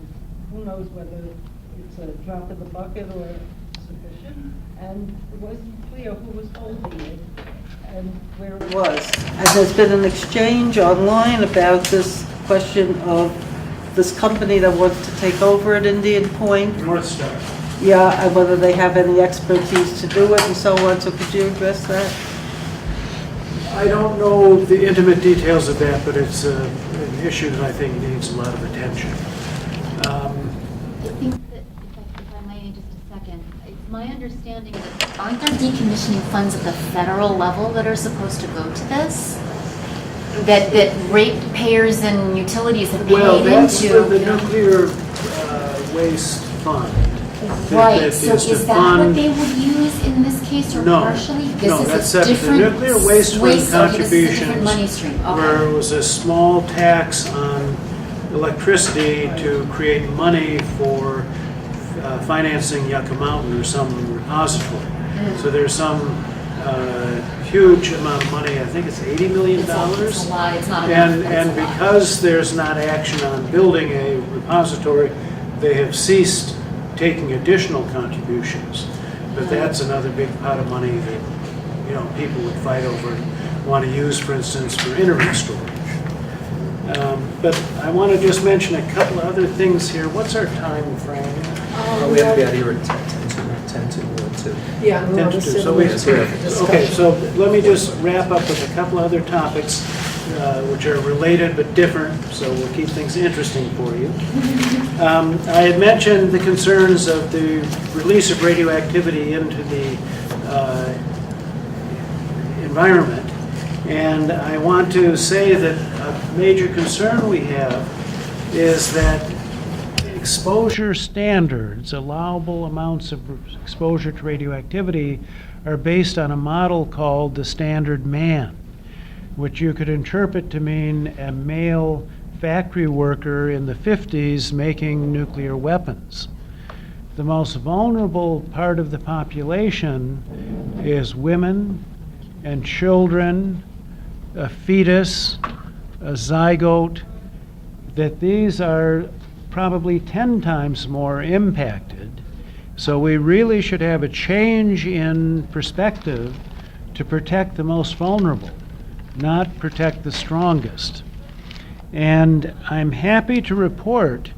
Who knows whether it's a drop in the bucket or sufficient, and it wasn't clear who was holding it and where it was. And there's been an exchange online about this question of this company that wants to take over at Indian Point. North Star. Yeah, and whether they have any expertise to do it and so on. So could you address that? I don't know the intimate details of that, but it's an issue that I think needs a lot of attention. I think that, if I may, just a second, it's my understanding that aren't there decommissioning funds at the federal level that are supposed to go to this? That ratepayers and utilities have paid Well, that's into? the nuclear waste fund. Right, That so is to is that fund- what they would use in this case, or No, partially? no, This that's is a separate. The different nuclear waste fund okay, this is a different contributions money stream, where okay. it was a small tax on electricity to create money for financing Yucca Mountain or some repository. So there's some huge amount of money, I think it's $80 million. It's a lot, it's not enough, but it's And a lot. because there's not action on building a repository, they have ceased taking additional contributions. But that's another big pot of money that, you know, people would fight over and want to use, for instance, for interim storage. But I want to just mention a couple of other things here. What's our time frame? We have to be out of here at 10 to 2. Yeah, and we're on the 10 to 2. So civil we- engineer for discussion. Okay, so let me just wrap up with a couple other topics which are related but different, so we'll keep things interesting for you. I had mentioned the concerns of the release of radioactivity into the environment, and I want to say that a major concern we have is that exposure standards, allowable amounts of exposure to radioactivity, are based on a model called the standard man, which you could interpret to mean a male factory worker in the 50s making nuclear weapons. The most vulnerable part of the population is women and children, a fetus, a zygote, that these are probably 10 times more impacted. So we really should have a change in perspective to protect the most vulnerable, not protect the strongest. And I'm happy to report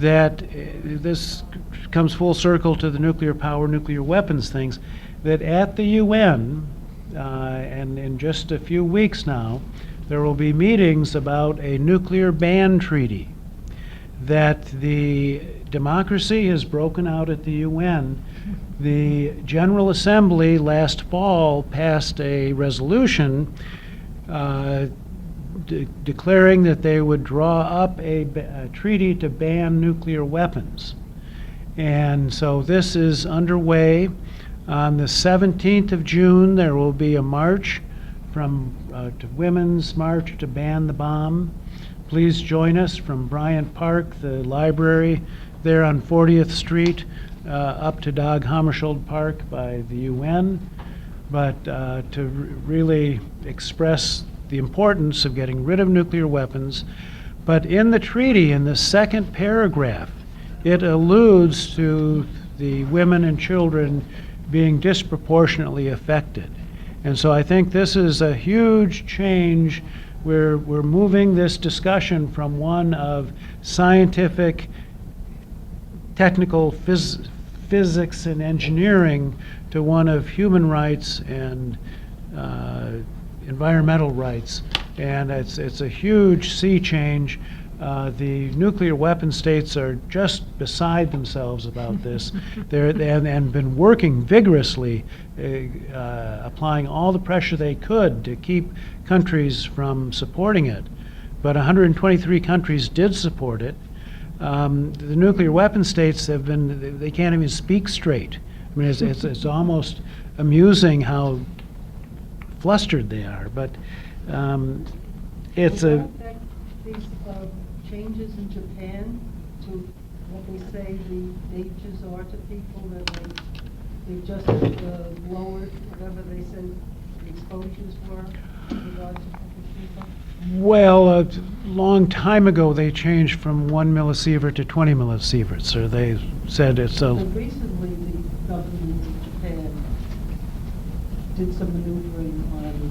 that this comes full circle to the nuclear power, nuclear weapons things, that at the UN, and in just a few weeks now, there will be meetings about a nuclear ban treaty, that the democracy has broken out at the UN. The General Assembly last fall passed a resolution declaring that they would draw up a treaty to ban nuclear weapons. And so this is underway. On the 17th of June, there will be a march from to Women's March to Ban the Bomb. Please join us from Bryant Park, the library there on 40th Street, up to Dag Hammarskjöld Park by the UN, but to really express the importance of getting rid of nuclear weapons. But in the treaty, in the second paragraph, it alludes to the women and children being disproportionately affected. And so I think this is a huge change. We're moving this discussion from one of scientific technical physics and engineering to one of human rights and environmental rights. And it's a huge sea change. The nuclear weapon states are just beside themselves about this. And been working vigorously, applying all the pressure they could to keep countries from supporting it. But 123 countries did support it. The nuclear weapon states they can't even speak straight. I mean, it's almost amusing how flustered they are. But it's Will a... that affect these changes in Japan to what they say the dangers are to people, that they just lowered whatever they said the exposures were in regards to people? Well, a long time ago, they changed from 1 millisievert to 20 millisieverts, or they said it's a... But recently, the government in Japan did some maneuvering on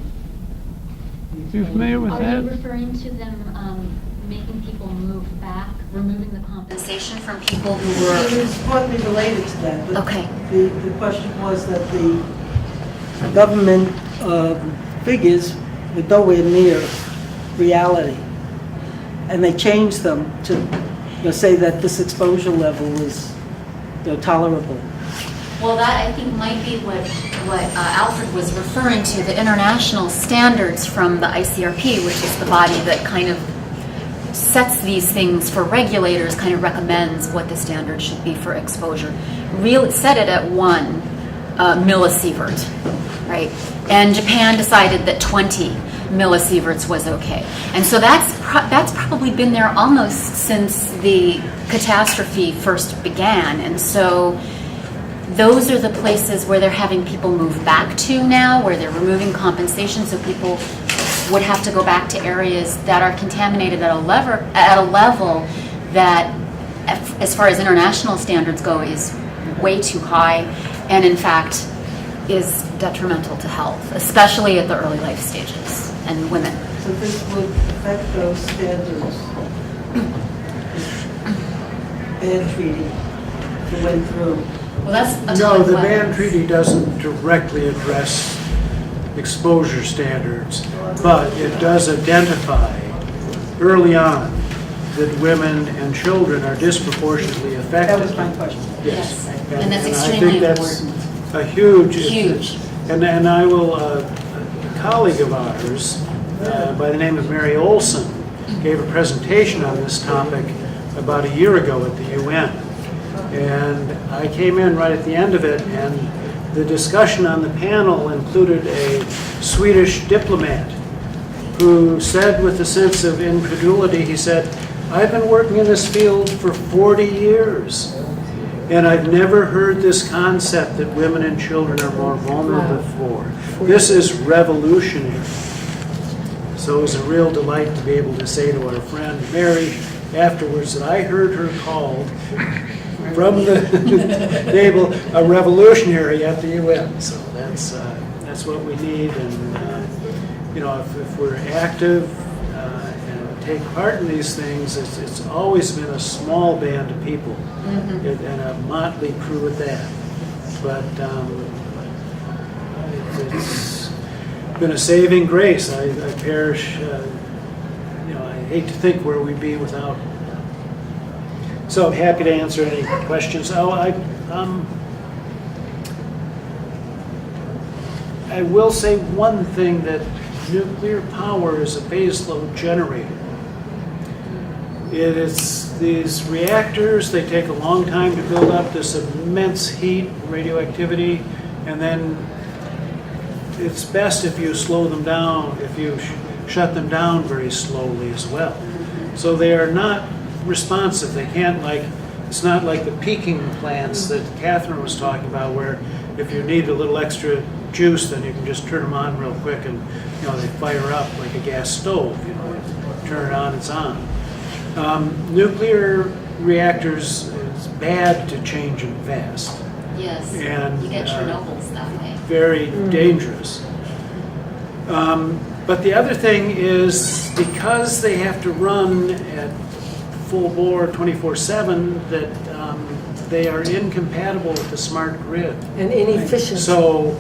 the You familiar with Are you that? referring to them making people move back, removing the compensation from people who It were? was partly related to that, but Okay. the question was that the government figures were nowhere near reality. And they changed them to say that this exposure level is tolerable. Well, that I think might be what Alfred was referring to, the international standards from the ICRP, which is the body that kind of sets these things for regulators, kind of recommends what the standard should be for exposure. Really set it at 1 millisievert, right? And Japan decided that 20 millisieverts was okay. And so that's probably been there almost since the catastrophe first began. And so those are the places where they're having people move back to now, where they're removing compensation, so people would have to go back to areas that are contaminated at a level that, as far as international standards go, is way too high, and in fact is detrimental to health, especially at the early life stages, and women. So this would affect those standards. Ban treaty that went through. Well, that's a No, time the when- ban treaty doesn't directly address exposure standards, but it does identify early on that women and children are disproportionately affected. That was my question. Yes, and that's I extremely think that's important. a huge. Huge. And I will, a colleague of ours by the name of Mary Olson gave a presentation on this topic about a year ago at the UN. And I came in right at the end of it, and the discussion on the panel included a Swedish diplomat who said with a sense of incredulity, he said, "I've been working in this field for 40 years, and I've never heard this concept that women and children are more vulnerable before. This is revolutionary." So it was a real delight to be able to say to our friend Mary afterwards that I heard her called from the table a revolutionary at the UN. So that's what we need. And if we're active and take part in these things, it's always been a small band of people and a motley crew at that. But it's been a saving grace. I perish. I hate to think where we'd be without. So I'm happy to answer any questions. I will say one thing, that nuclear power is a baseload generator. It's these reactors, they take a long time to build up this immense heat, radioactivity, and then it's best if you slow them down, if you shut them down very slowly as well. So they are not responsive. They can't, it's not like the peaking plants that Catherine was talking about, where if you need a little extra juice, then you can just turn them on real quick and they fire up like a gas stove. You turn it on, it's on. Nuclear reactors, it's bad to change them fast. Yes, And, you get Chernobyls that way. Very dangerous. But the other thing is, because they have to run at full bore 24/7, that they are incompatible with the smart grid. And inefficient. So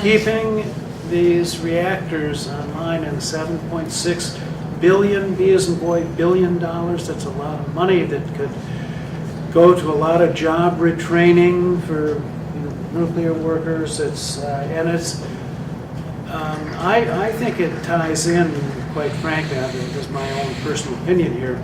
keeping these reactors online and $7.6 billion, B as in boy, $1 billion, that's a lot of money that could go to a lot of job retraining for nuclear workers. I think it ties in, quite frankly, this is my own personal opinion here,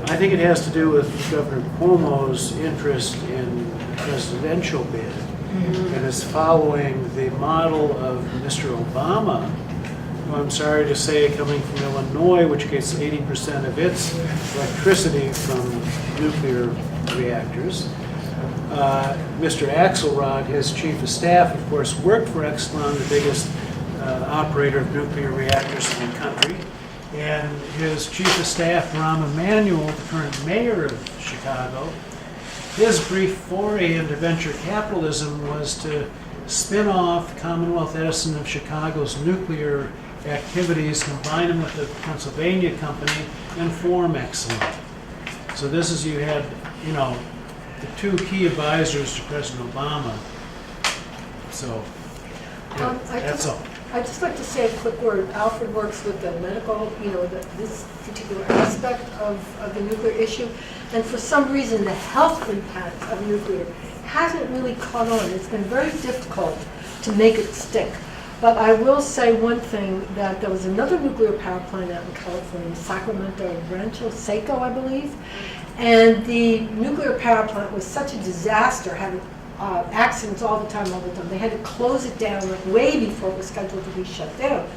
I think it has to do with Governor Cuomo's interest in the presidential bid, and is following the model of Mr. Obama, who I'm sorry to say, coming from Illinois, which gets 80% of its electricity from nuclear reactors. Mr. Axelrod, his chief of staff, of course, worked for Exelon, the biggest operator of nuclear reactors in the country. And his chief of staff, Rahm Emanuel, the current mayor of Chicago, his brief foray into venture capitalism was to spin off Commonwealth Edison of Chicago's nuclear activities, combine them with the Pennsylvania company, and form Exelon. So this is, you had, the two key advisors to President Obama. So, yeah, that's all. I'd just like to say a quick word. Alfred works with the medical, this particular aspect of the nuclear issue. And for some reason, the health impact of nuclear hasn't really caught on. It's been very difficult to make it stick. But I will say one thing, that there was another nuclear power plant out in California, Sacramento, Rancho Seco, I believe. And the nuclear power plant was such a disaster, having accidents all the time. They had to close it down way before it was scheduled to be shut down.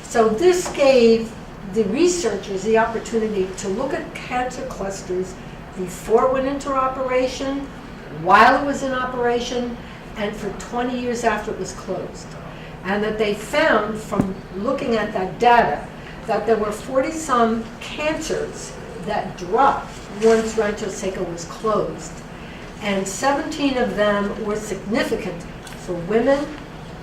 So this gave the researchers the opportunity to look at cancer clusters before it went into operation, while it was in operation, and for 20 years after it was closed. And that they found from looking at that data that there were 40-some cancers that dropped once Rancho Seco was closed. And 17 of them were significant for women,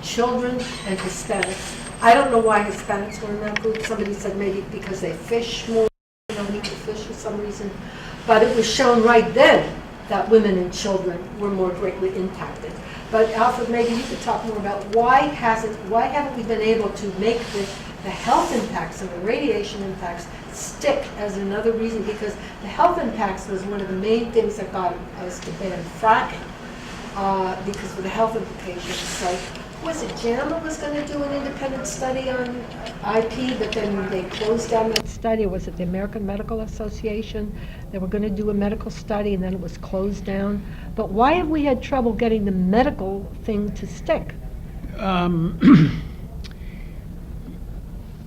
children, and Hispanics. I don't know why Hispanics were in that group. Somebody said maybe because they fish more, eat the fish for some reason. But it was shown right then that women and children were more greatly impacted. But Alfred, maybe you could talk more about why haven't we been able to make the health impacts and the radiation impacts stick as another reason? Because the health impacts was one of the main things that got us to ban fracking, because of the health implications. So was it JAMA was going to do an independent study on IP, but then they closed down that study? Or was it the American Medical Association? They were going to do a medical study and then it was closed down. But why have we had trouble getting the medical thing to stick?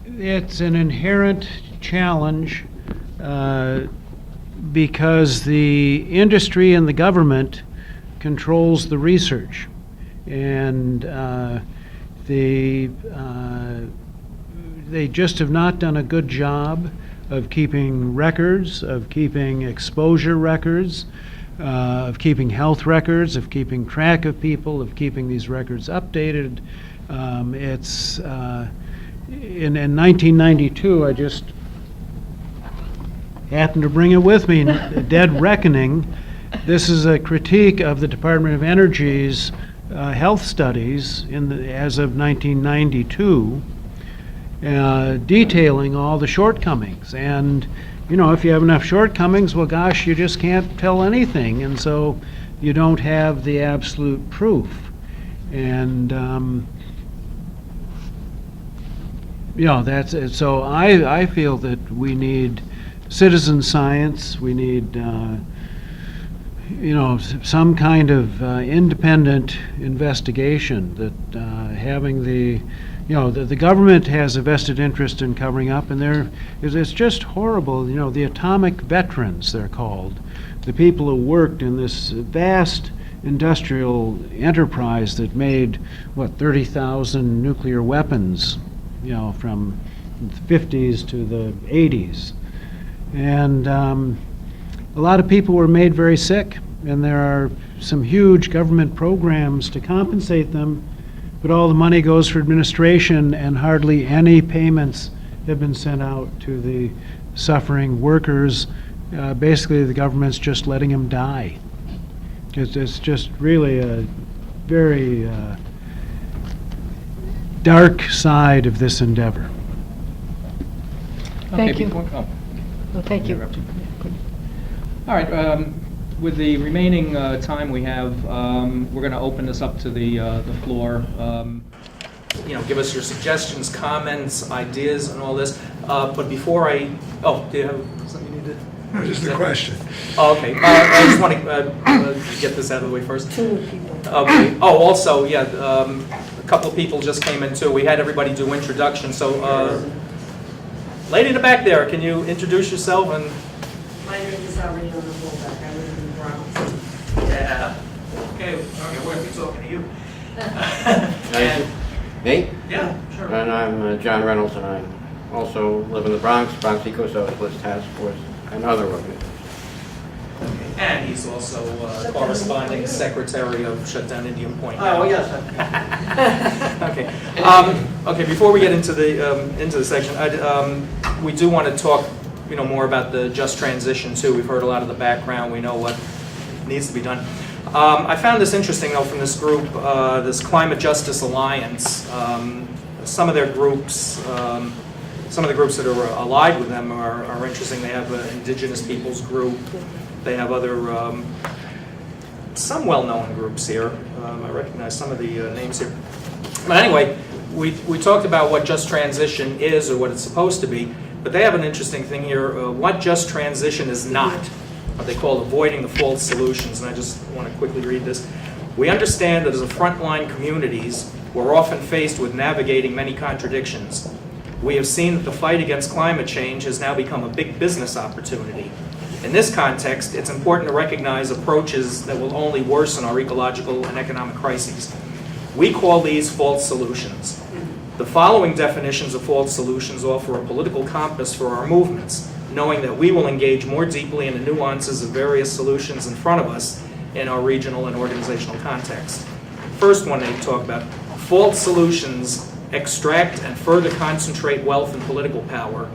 It's an inherent challenge because the industry and the government controls the research, and they just have not done a good job of keeping records, of keeping exposure records, of keeping health records, of keeping track of people, of keeping these records updated. In 1992, I just happened to bring it with me, Dead Reckoning. This is a critique of the Department of Energy's health studies as of 1992, detailing all the shortcomings. And, if you have enough shortcomings, well, gosh, you just can't tell anything. And so you don't have the absolute proof. And, that's it. So I feel that we need citizen science. We need, some kind of independent investigation that having the government has a vested interest in covering up, and it's just horrible. The atomic veterans, they're called, the people who worked in this vast industrial enterprise that made 30,000 nuclear weapons, from the 50s to the 80s. And a lot of people were made very sick, and there are some huge government programs to compensate them, but all the money goes for administration, and hardly any payments have been sent out to the suffering workers. Basically, the government's just letting them die. It's just really a very dark side of this endeavor. Thank Okay, you. before- Well, thank you. Interrupt you. All right, with the remaining time we have, we're going to open this up to the floor. Give us your suggestions, comments, ideas, and all this. But before do you have something you need to? No, just a question. Oh, okay. I just want to get this out of the way first. Two people. Okay. Oh, also, yeah, a couple of people just came in too. We had everybody do introductions, so lady in the back there, can you introduce yourself and? My name is Irene on the Fullback. I live in the Bronx. Yeah. Okay, we're going to be talking to you. And- Me? Yeah, sure. And I'm John Reynolds, and I also live in the Bronx, Bronx Eco-Socialist Task Force, and other organizations. And he's also corresponding secretary of Shutdown Indian Point. Oh, yes. Okay. Okay. Before we get into the section, we do want to talk, more about the just transition too. We've heard a lot of the background. We know what needs to be done. I found this interesting though from this group, this Climate Justice Alliance. Some of their groups, some of the groups that are allied with them are interesting. They have an Indigenous Peoples group. They have other, some well-known groups here. I recognize some of the names here. But anyway, we talked about what just transition is or what it's supposed to be, but they have an interesting thing here. What just transition is not, what they call avoiding the false solutions, and I just want to quickly read this. We understand that as a frontline communities, we're often faced with navigating many contradictions. We have seen that the fight against climate change has now become a big business opportunity. In this context, it's important to recognize approaches that will only worsen our ecological and economic crises. We call these false solutions. The following definitions of false solutions offer a political compass for our movements, knowing that we will engage more deeply in the nuances of various solutions in front of us in our regional and organizational context. First one they talk about, false solutions extract and further concentrate wealth and political power.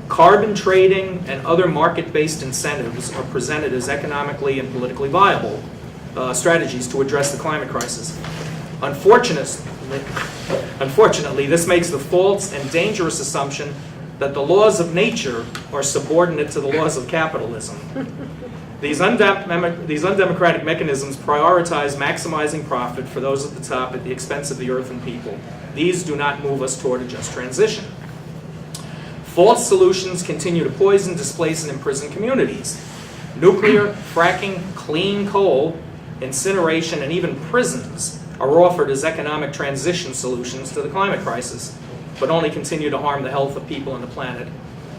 Carbon trading and other market-based incentives are presented as economically and politically viable strategies to address the climate crisis. Unfortunately, this makes the false and dangerous assumption that the laws of nature are subordinate to the laws of capitalism. These undemocratic mechanisms prioritize maximizing profit for those at the top at the expense of the earth and people. These do not move us toward a just transition. False solutions continue to poison, displace, and imprison communities. Nuclear, fracking, clean coal, incineration, and even prisons are offered as economic transition solutions to the climate crisis, but only continue to harm the health of people and the planet.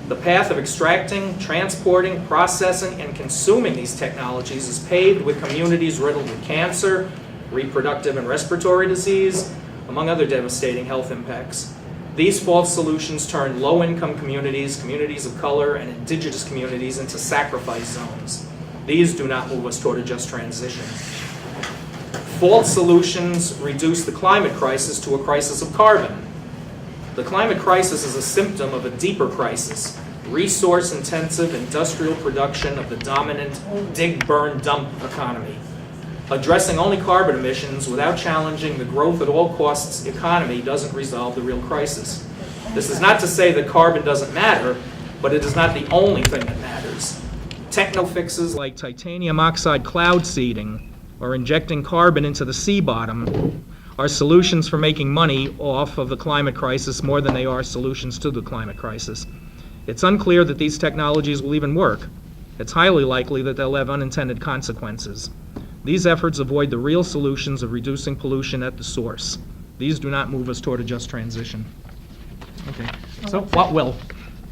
The path of extracting, transporting, processing, and consuming these technologies is paved with communities riddled with cancer, reproductive and respiratory disease, among other devastating health impacts. These false solutions turn low-income communities, communities of color, and indigenous communities into sacrifice zones. These do not move us toward a just transition. False solutions reduce the climate crisis to a crisis of carbon. The climate crisis is a symptom of a deeper crisis, resource-intensive industrial production of the dominant dig, burn, dump economy. Addressing only carbon emissions without challenging the growth at all costs economy doesn't resolve the real crisis. This is not to say that carbon doesn't matter, but it is not the only thing that matters. Techno fixes like titanium oxide cloud seeding or injecting carbon into the sea bottom are solutions for making money off of the climate crisis more than they are solutions to the climate crisis. It's unclear that these technologies will even work. It's highly likely that they'll have unintended consequences. These efforts avoid the real solutions of reducing pollution at the source. These do not move us toward a just transition. Okay, so what will?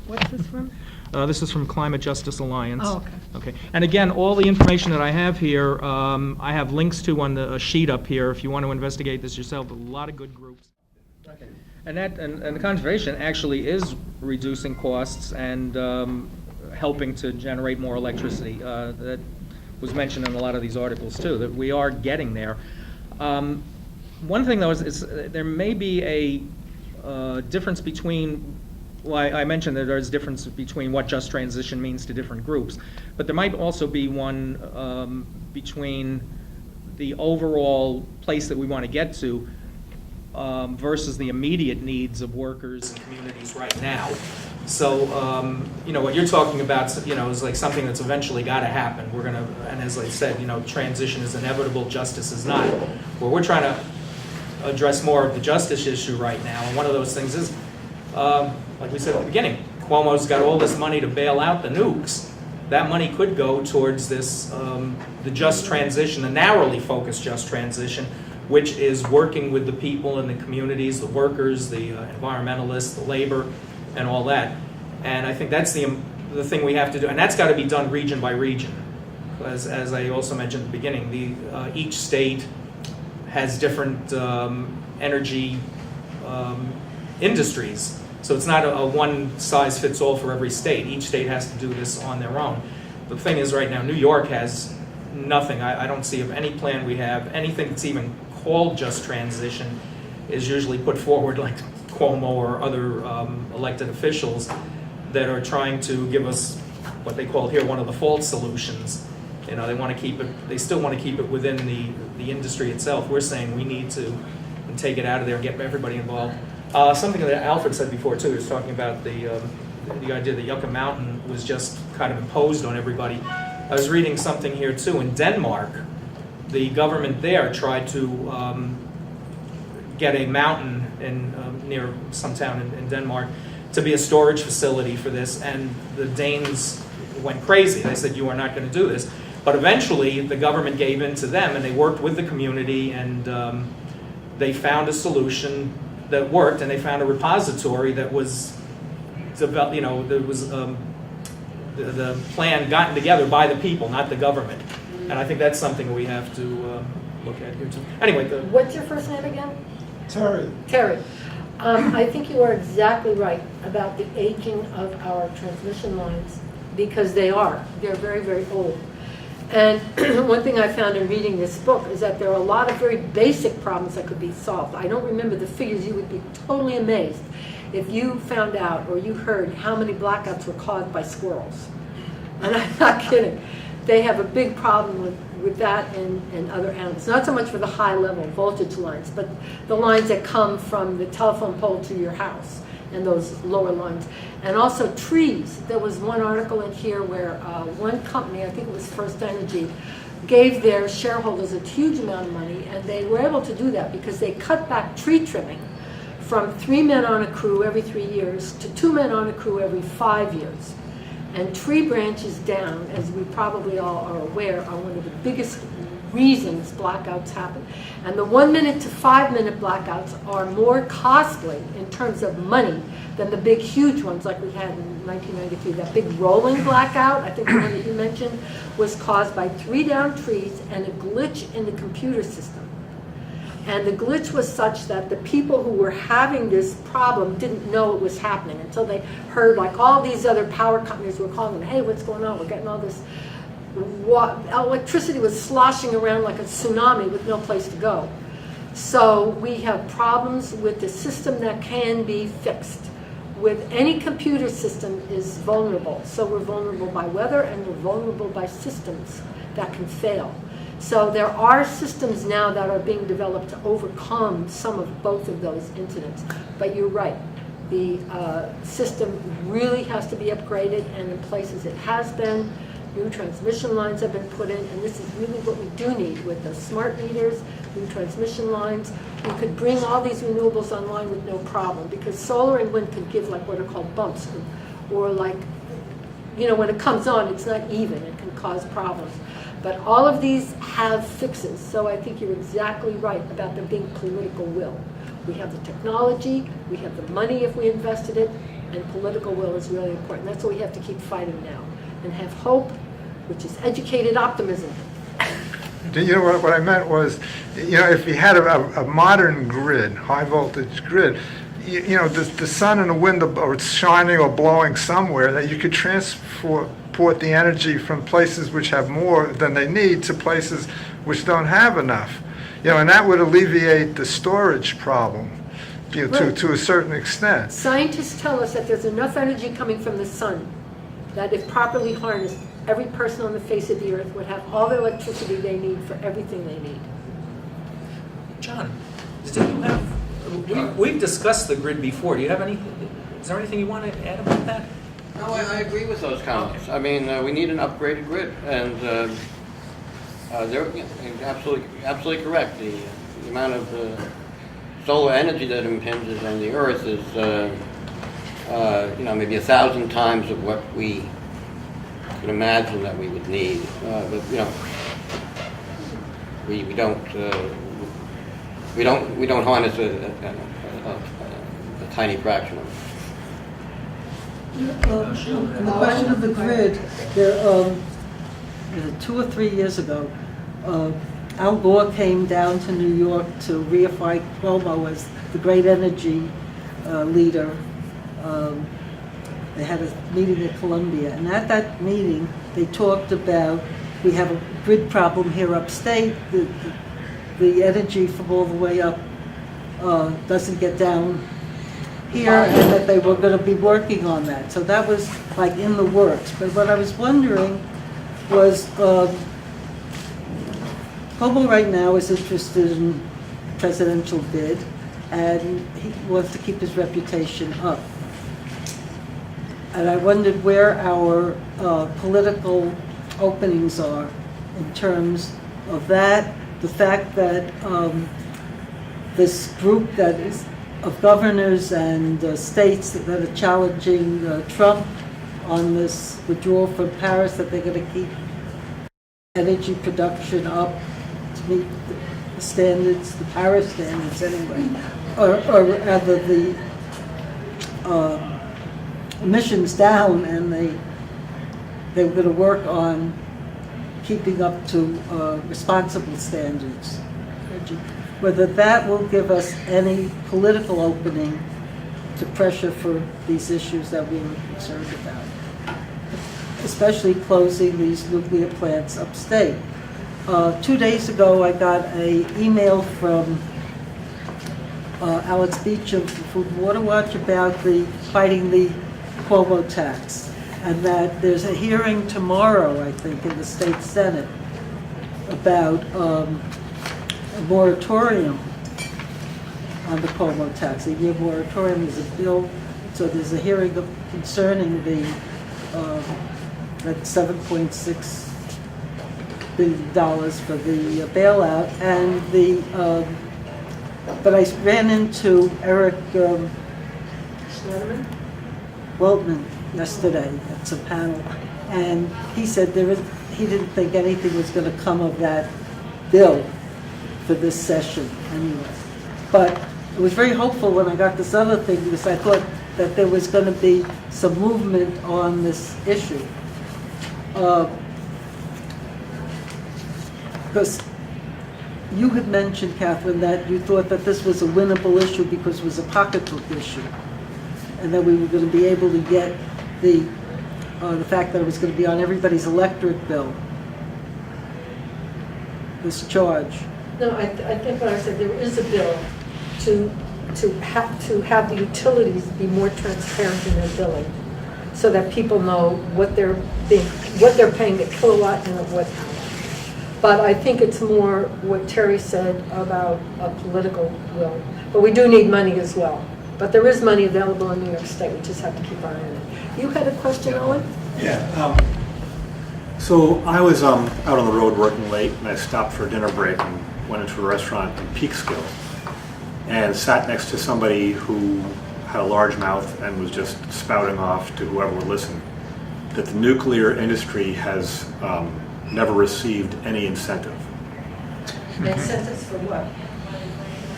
What's this from? This is from Climate Justice Alliance. Oh, okay. Okay, and again, all the information that I have here, I have links to on the sheet up here if you want to investigate this yourself. A lot of good groups. Okay. And the conservation actually is reducing costs and helping to generate more electricity. That was mentioned in a lot of these articles too, that we are getting there. One thing though is there may be a difference between, well, I mentioned that there's a difference between what just transition means to different groups, but there might also be one between the overall place that we want to get to versus the immediate needs of workers and communities right now. So, what you're talking about, is like something that's eventually got to happen. We're going to, and as I said, transition is inevitable, justice is not. Well, we're trying to address more of the justice issue right now, and one of those things is, like we said at the beginning, Cuomo's got all this money to bail out the nukes. That money could go towards this, the just transition, the narrowly focused just transition, which is working with the people in the communities, the workers, the environmentalists, the labor, and all that. And I think that's the thing we have to do, and that's got to be done region by region. As I also mentioned at the beginning, each state has different energy industries. So it's not a one-size-fits-all for every state. Each state has to do this on their own. The thing is, right now, New York has nothing. I don't see of any plan we have. Anything that's even called just transition is usually put forward like Cuomo or other elected officials that are trying to give us what they call here one of the false solutions. They want to keep it. They still want to keep it within the industry itself. We're saying we need to take it out of there and get everybody involved. Something that Alfred said before too. He was talking about the idea that Yucca Mountain was just kind of imposed on everybody. I was reading something here too. In Denmark, the government there tried to get a mountain near some town in Denmark to be a storage facility for this, and the Danes went crazy. They said, "You are not going to do this." But eventually, the government gave in to them, and they worked with the community, and they found a solution that worked, and they found a repository that was developed. There was the plan gotten together by the people, not the government. And I think that's something we have to look at here too. Anyway, What's your first name again? Terry. Terry. I think you are exactly right about the aging of our transmission lines, because they're very, very old. And one thing I found in reading this book is that there are a lot of very basic problems that could be solved. I don't remember the figures. You would be totally amazed if you found out or you heard how many blackouts were caused by squirrels. And I'm not kidding. They have a big problem with that and other animals. Not so much for the high level voltage lines, but the lines that come from the telephone pole to your house and those lower lines. And also trees. There was one article in here where one company, I think it was First Energy, gave their shareholders a huge amount of money, and they were able to do that because they cut back tree trimming from 3 men on a crew every 3 years to 2 men on a crew every 5 years. And tree branches down, as we probably all are aware, are one of the biggest reasons blackouts happen. And the 1 minute to 5 minute blackouts are more costly in terms of money than the big huge ones like we had in 1993. That big rolling blackout, I think the one that you mentioned, was caused by 3 downed trees and a glitch in the computer system. And the glitch was such that the people who were having this problem didn't know it was happening until they heard, like, all these other power companies were calling them, "Hey, what's going on? We're getting all this electricity was sloshing around like a tsunami with no place to go." So we have problems with the system that can be fixed. With any computer system is vulnerable. So we're vulnerable by weather and we're vulnerable by systems that can fail. So there are systems now that are being developed to overcome some of both of those incidents. But you're right. The system really has to be upgraded, and in places it has been. New transmission lines have been put in, and this is really what we do need with the smart meters, new transmission lines. We could bring all these renewables online with no problem, because solar and wind could give like what are called bumps, or like, when it comes on, it's not even. It can cause problems. But all of these have fixes, so I think you're exactly right about there being political will. We have the technology, we have the money if we invested it, and political will is really important. That's what we have to keep fighting now, and have hope, which is educated optimism. What I meant was, if you had a modern grid, high voltage grid, the sun and the wind are shining or blowing somewhere, that you could transport the energy from places which have more than they need to places which don't have enough. And that would alleviate the storage problem, Right. to a certain extent. Scientists tell us that there's enough energy coming from the sun that if properly harnessed, every person on the face of the earth would have all the electricity they need for everything they need. John, do you have, we've discussed the grid before. Do you have any, is there anything you want to add about that? No, I agree with those comments. I mean, we need an upgraded grid, and they're absolutely correct. The amount of solar energy that impinges on the Earth is, maybe 1,000 times of what we can imagine that we would need. But we don't harness a tiny fraction of it. On the question of the grid, there, 2 or 3 years ago, Al Gore came down to New York to reify Cuomo as the great energy leader. They had a meeting at Columbia, and at that meeting, they talked about we have a grid problem here upstate. The energy from all the way up doesn't get down here, and that they were going to be working on that. So that was like in the works. But what I was wondering was, Cuomo right now is interested in presidential bid, and he wants to keep his reputation up. And I wondered where our political openings are in terms of that, the fact that this group that is of governors and states that are challenging Trump on this withdrawal from Paris, that they're going to keep energy production up to meet the standards, the Paris standards anyway, or rather the emissions down, and they were going to work on keeping up to responsible standards. Whether that will give us any political opening to pressure for these issues that we were concerned about, especially closing these nuclear plants upstate. 2 days ago, I got an email from Alex Beach of Food and Water Watch about fighting the Cuomo tax, and that there's a hearing tomorrow, I think, in the state Senate about a moratorium on the Cuomo tax. The moratorium is a bill, so there's a hearing concerning that $7.6 billion for the bailout, and but I ran into Eric Weltman yesterday at some panel, and he said he didn't think anything was going to come of that bill for this session anyway. But it was very hopeful when I got this other thing, because I thought that there was going to be some movement on this issue. Because you had mentioned, Catherine, that you thought that this was a winnable issue because it was a pocketbook issue, and that we were going to be able to get the fact that it was going to be on everybody's electric bill, this charge. No, I think what I said, there is a bill to have the utilities be more transparent in their billing, so that people know what they're paying a kilowatt and of what. But I think it's more what Terry said about a political will. But we do need money as well. But there is money available in New York State. We just have to keep our eye on it. You had a question, Owen? Yeah. So I was out on the road working late, and I stopped for a dinner break and went into a restaurant in Peekskill and sat next to somebody who had a large mouth and was just spouting off to whoever would listen that the nuclear industry has never received any incentive. Incentives for what?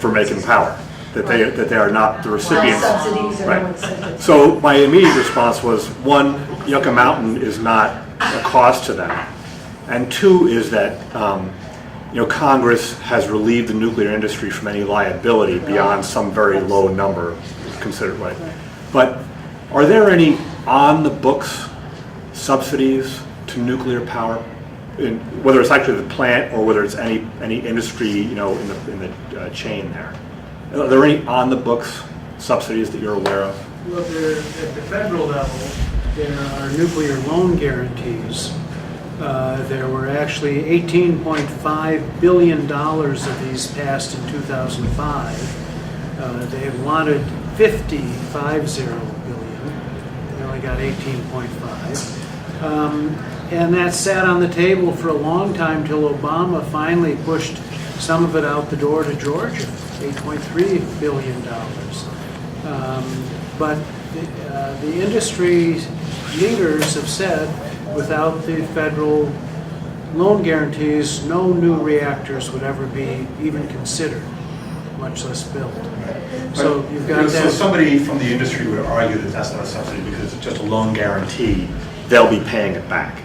For making power. That they are not the recipients. Subsidies or no Right. incentives. So my immediate response was, one, Yucca Mountain is not a cost to them, and two is that Congress has relieved the nuclear industry from any liability beyond some very low number considered right. But are there any on the books subsidies to nuclear power, whether it's actually the plant or whether it's any industry in the chain there? Are there any on the books subsidies that you're aware of? Well, at the federal level, there are nuclear loan guarantees There were actually $18.5 billion of these passed in 2005. They had wanted 50 billion. They only got 18.5. And that sat on the table for a long time till Obama finally pushed some of it out the door to Georgia, $8.3 billion. But the industry leaders have said without the federal loan guarantees, no new reactors would ever be even considered, much less built. So you've got So that. somebody from the industry would argue that that's not a subsidy because it's just a loan guarantee, they'll be paying it back.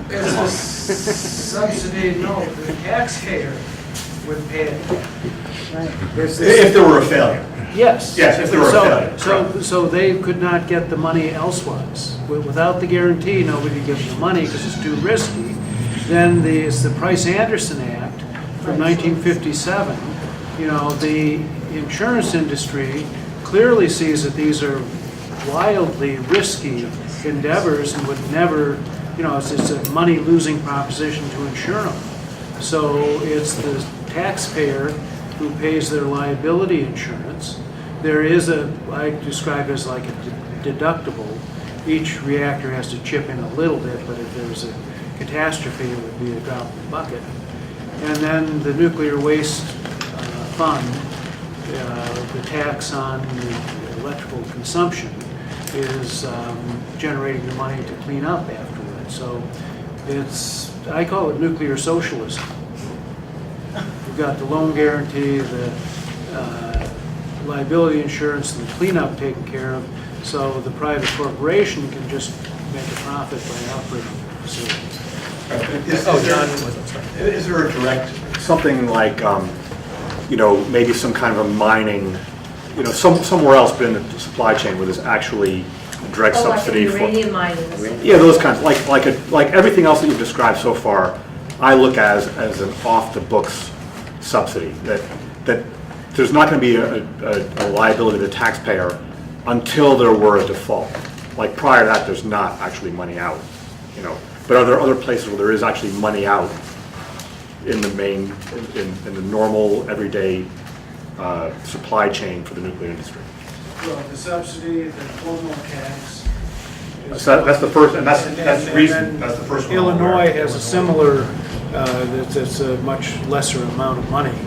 It's a subsidy, no, the taxpayer would pay it. If there were a failure. Yes. Yes, if there were a failure. So they could not get the money elsewise. Without the guarantee, nobody would give them the money because it's too risky. Then it's the Price-Anderson Act from 1957. You know, the insurance industry clearly sees that these are wildly risky endeavors and would never, you know, it's a money-losing proposition to insure them. So it's the taxpayer who pays their liability insurance. There is I describe it as like a deductible. Each reactor has to chip in a little bit, but if there's a catastrophe, it would be a drop in the bucket. And then the nuclear waste fund, the tax on the electrical consumption is generating the money to clean up afterwards. So I call it nuclear socialism. You've got the loan guarantee, the liability insurance, and the cleanup taken care of, so the private corporation can just make a profit by operating the facilities. Is there a direct, something like, you know, maybe some kind of a mining, you know, somewhere else but in the supply chain where there's actually a direct subsidy like for... uranium mining. Yeah, those kinds, like everything else that you've described so far, I look as an off-the-books subsidy, that there's not going to be a liability to the taxpayer until there were a default. Like prior to that, there's not actually money out, you know. But are there other places where there is actually money out in the main, in the normal, everyday supply chain for the nuclear industry? Well, the subsidy, the Cuomo tax. So that's the first, and that's the reason, then that's the first one. Illinois has a similar, it's a much lesser amount of money,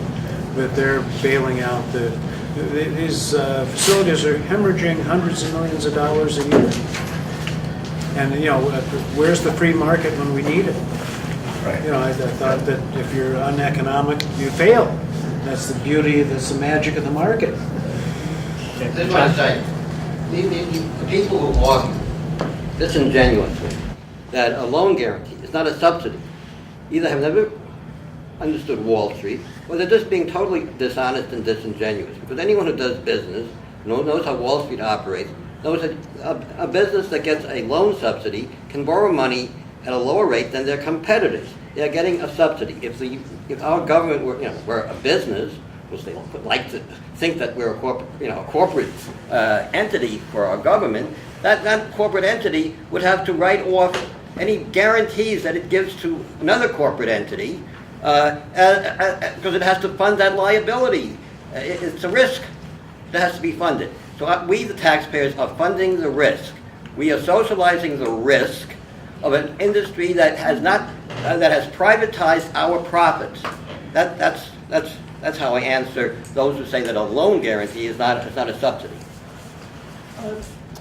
but they're bailing out these facilities are hemorrhaging hundreds of millions of dollars a year. And, you know, where's the free market when we need it? Right. You know, I thought that if you're uneconomic, you fail. That's the beauty, that's the magic of the market. This is what I'm saying. The people who argue disingenuously that a loan guarantee is not a subsidy either have never understood Wall Street or they're just being totally dishonest and disingenuous. Because anyone who does business knows how Wall Street operates, knows that a business that gets a loan subsidy can borrow money at a lower rate than their competitors. They're getting a subsidy. If our government were, you know, were a business, which they would like to think that we're a corporate entity for our government, that corporate entity would have to write off any guarantees that it gives to another corporate entity because it has to fund that liability. It's a risk that has to be funded. So we, the taxpayers, are funding the risk. We are socializing the risk of an industry that has not that has privatized our profits. That's how I answer those who say that a loan guarantee is not a subsidy.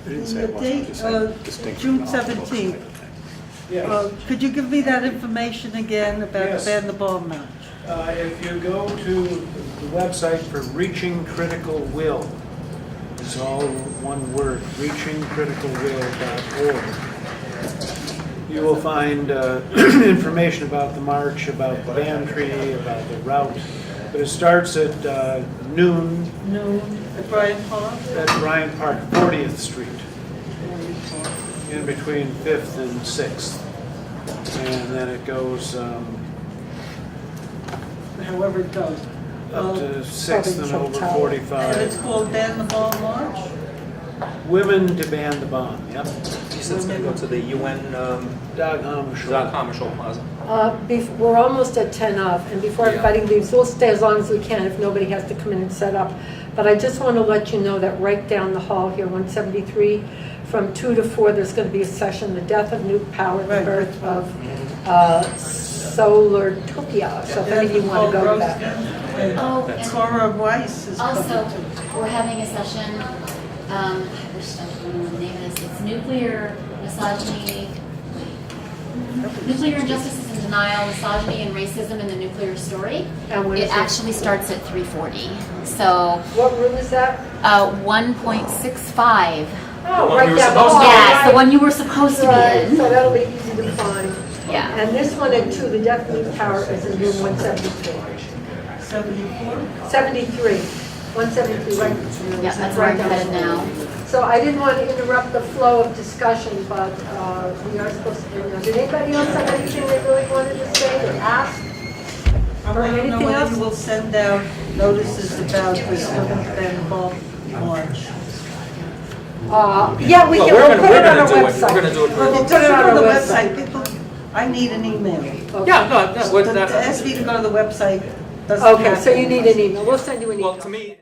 The date, June 17th, Yes. could you give me that information again about Yes. the ban the bomb match? If you go to the website for Reaching Critical Will, it's all one word, reachingcriticalwill.org. You will find information about the march, about the band-tree, about the route. But it starts at noon At Bryant Park? at Bryant Park, 40th Street, in between 5th and 6th. And then it goes However it goes. up to 6th and over 45. And it's called Ban the Bomb March? Women to ban the bomb, yep. You said it's going to go to the UN Dag Hammarskjöld. Dag Hammarskjöld Plaza. We're almost at 10 of, and before Yeah. everybody leaves, we'll stay as long as we can if nobody has to come in and set up. But I just want to let you know that right down the hall here, 173, from 2 to 4, there's going to be a session, the death of nuke power, the Right. birth of Solartopia. So if any of you want to go to that. Oh, and Cora Weiss is coming also, too. we're having a session, I wish I could remember the name of this, it's nuclear misogyny, nuclear injustices and denial, misogyny and racism in the nuclear story. And when It is it? actually starts at 3:40, so, What room is that? 1.65. Oh, one right we were down the supposed to hall. be in. Yes, the one you were supposed to be Right, in. so that'll be easy to find. Yeah. And this one at 2, the death of nuke power, is in room 173. 74? 73, 173, right? Yeah, that's where I'm down the headed hall. now. So I didn't want to interrupt the flow of discussion, but we are supposed to, did anybody else have anything they really wanted to say or ask? I Or want to know anything whether else? you will send out notices about this Women's Ball March. Yeah, we Well, can, we're we'll gonna- put we're it on gonna our do it. website. We're gonna do it. We'll Well, put it on our website. People, I need an email. Yeah, no, To ask me to go to the website doesn't Okay, so you happen. need an email. We'll send you an email. well, to me.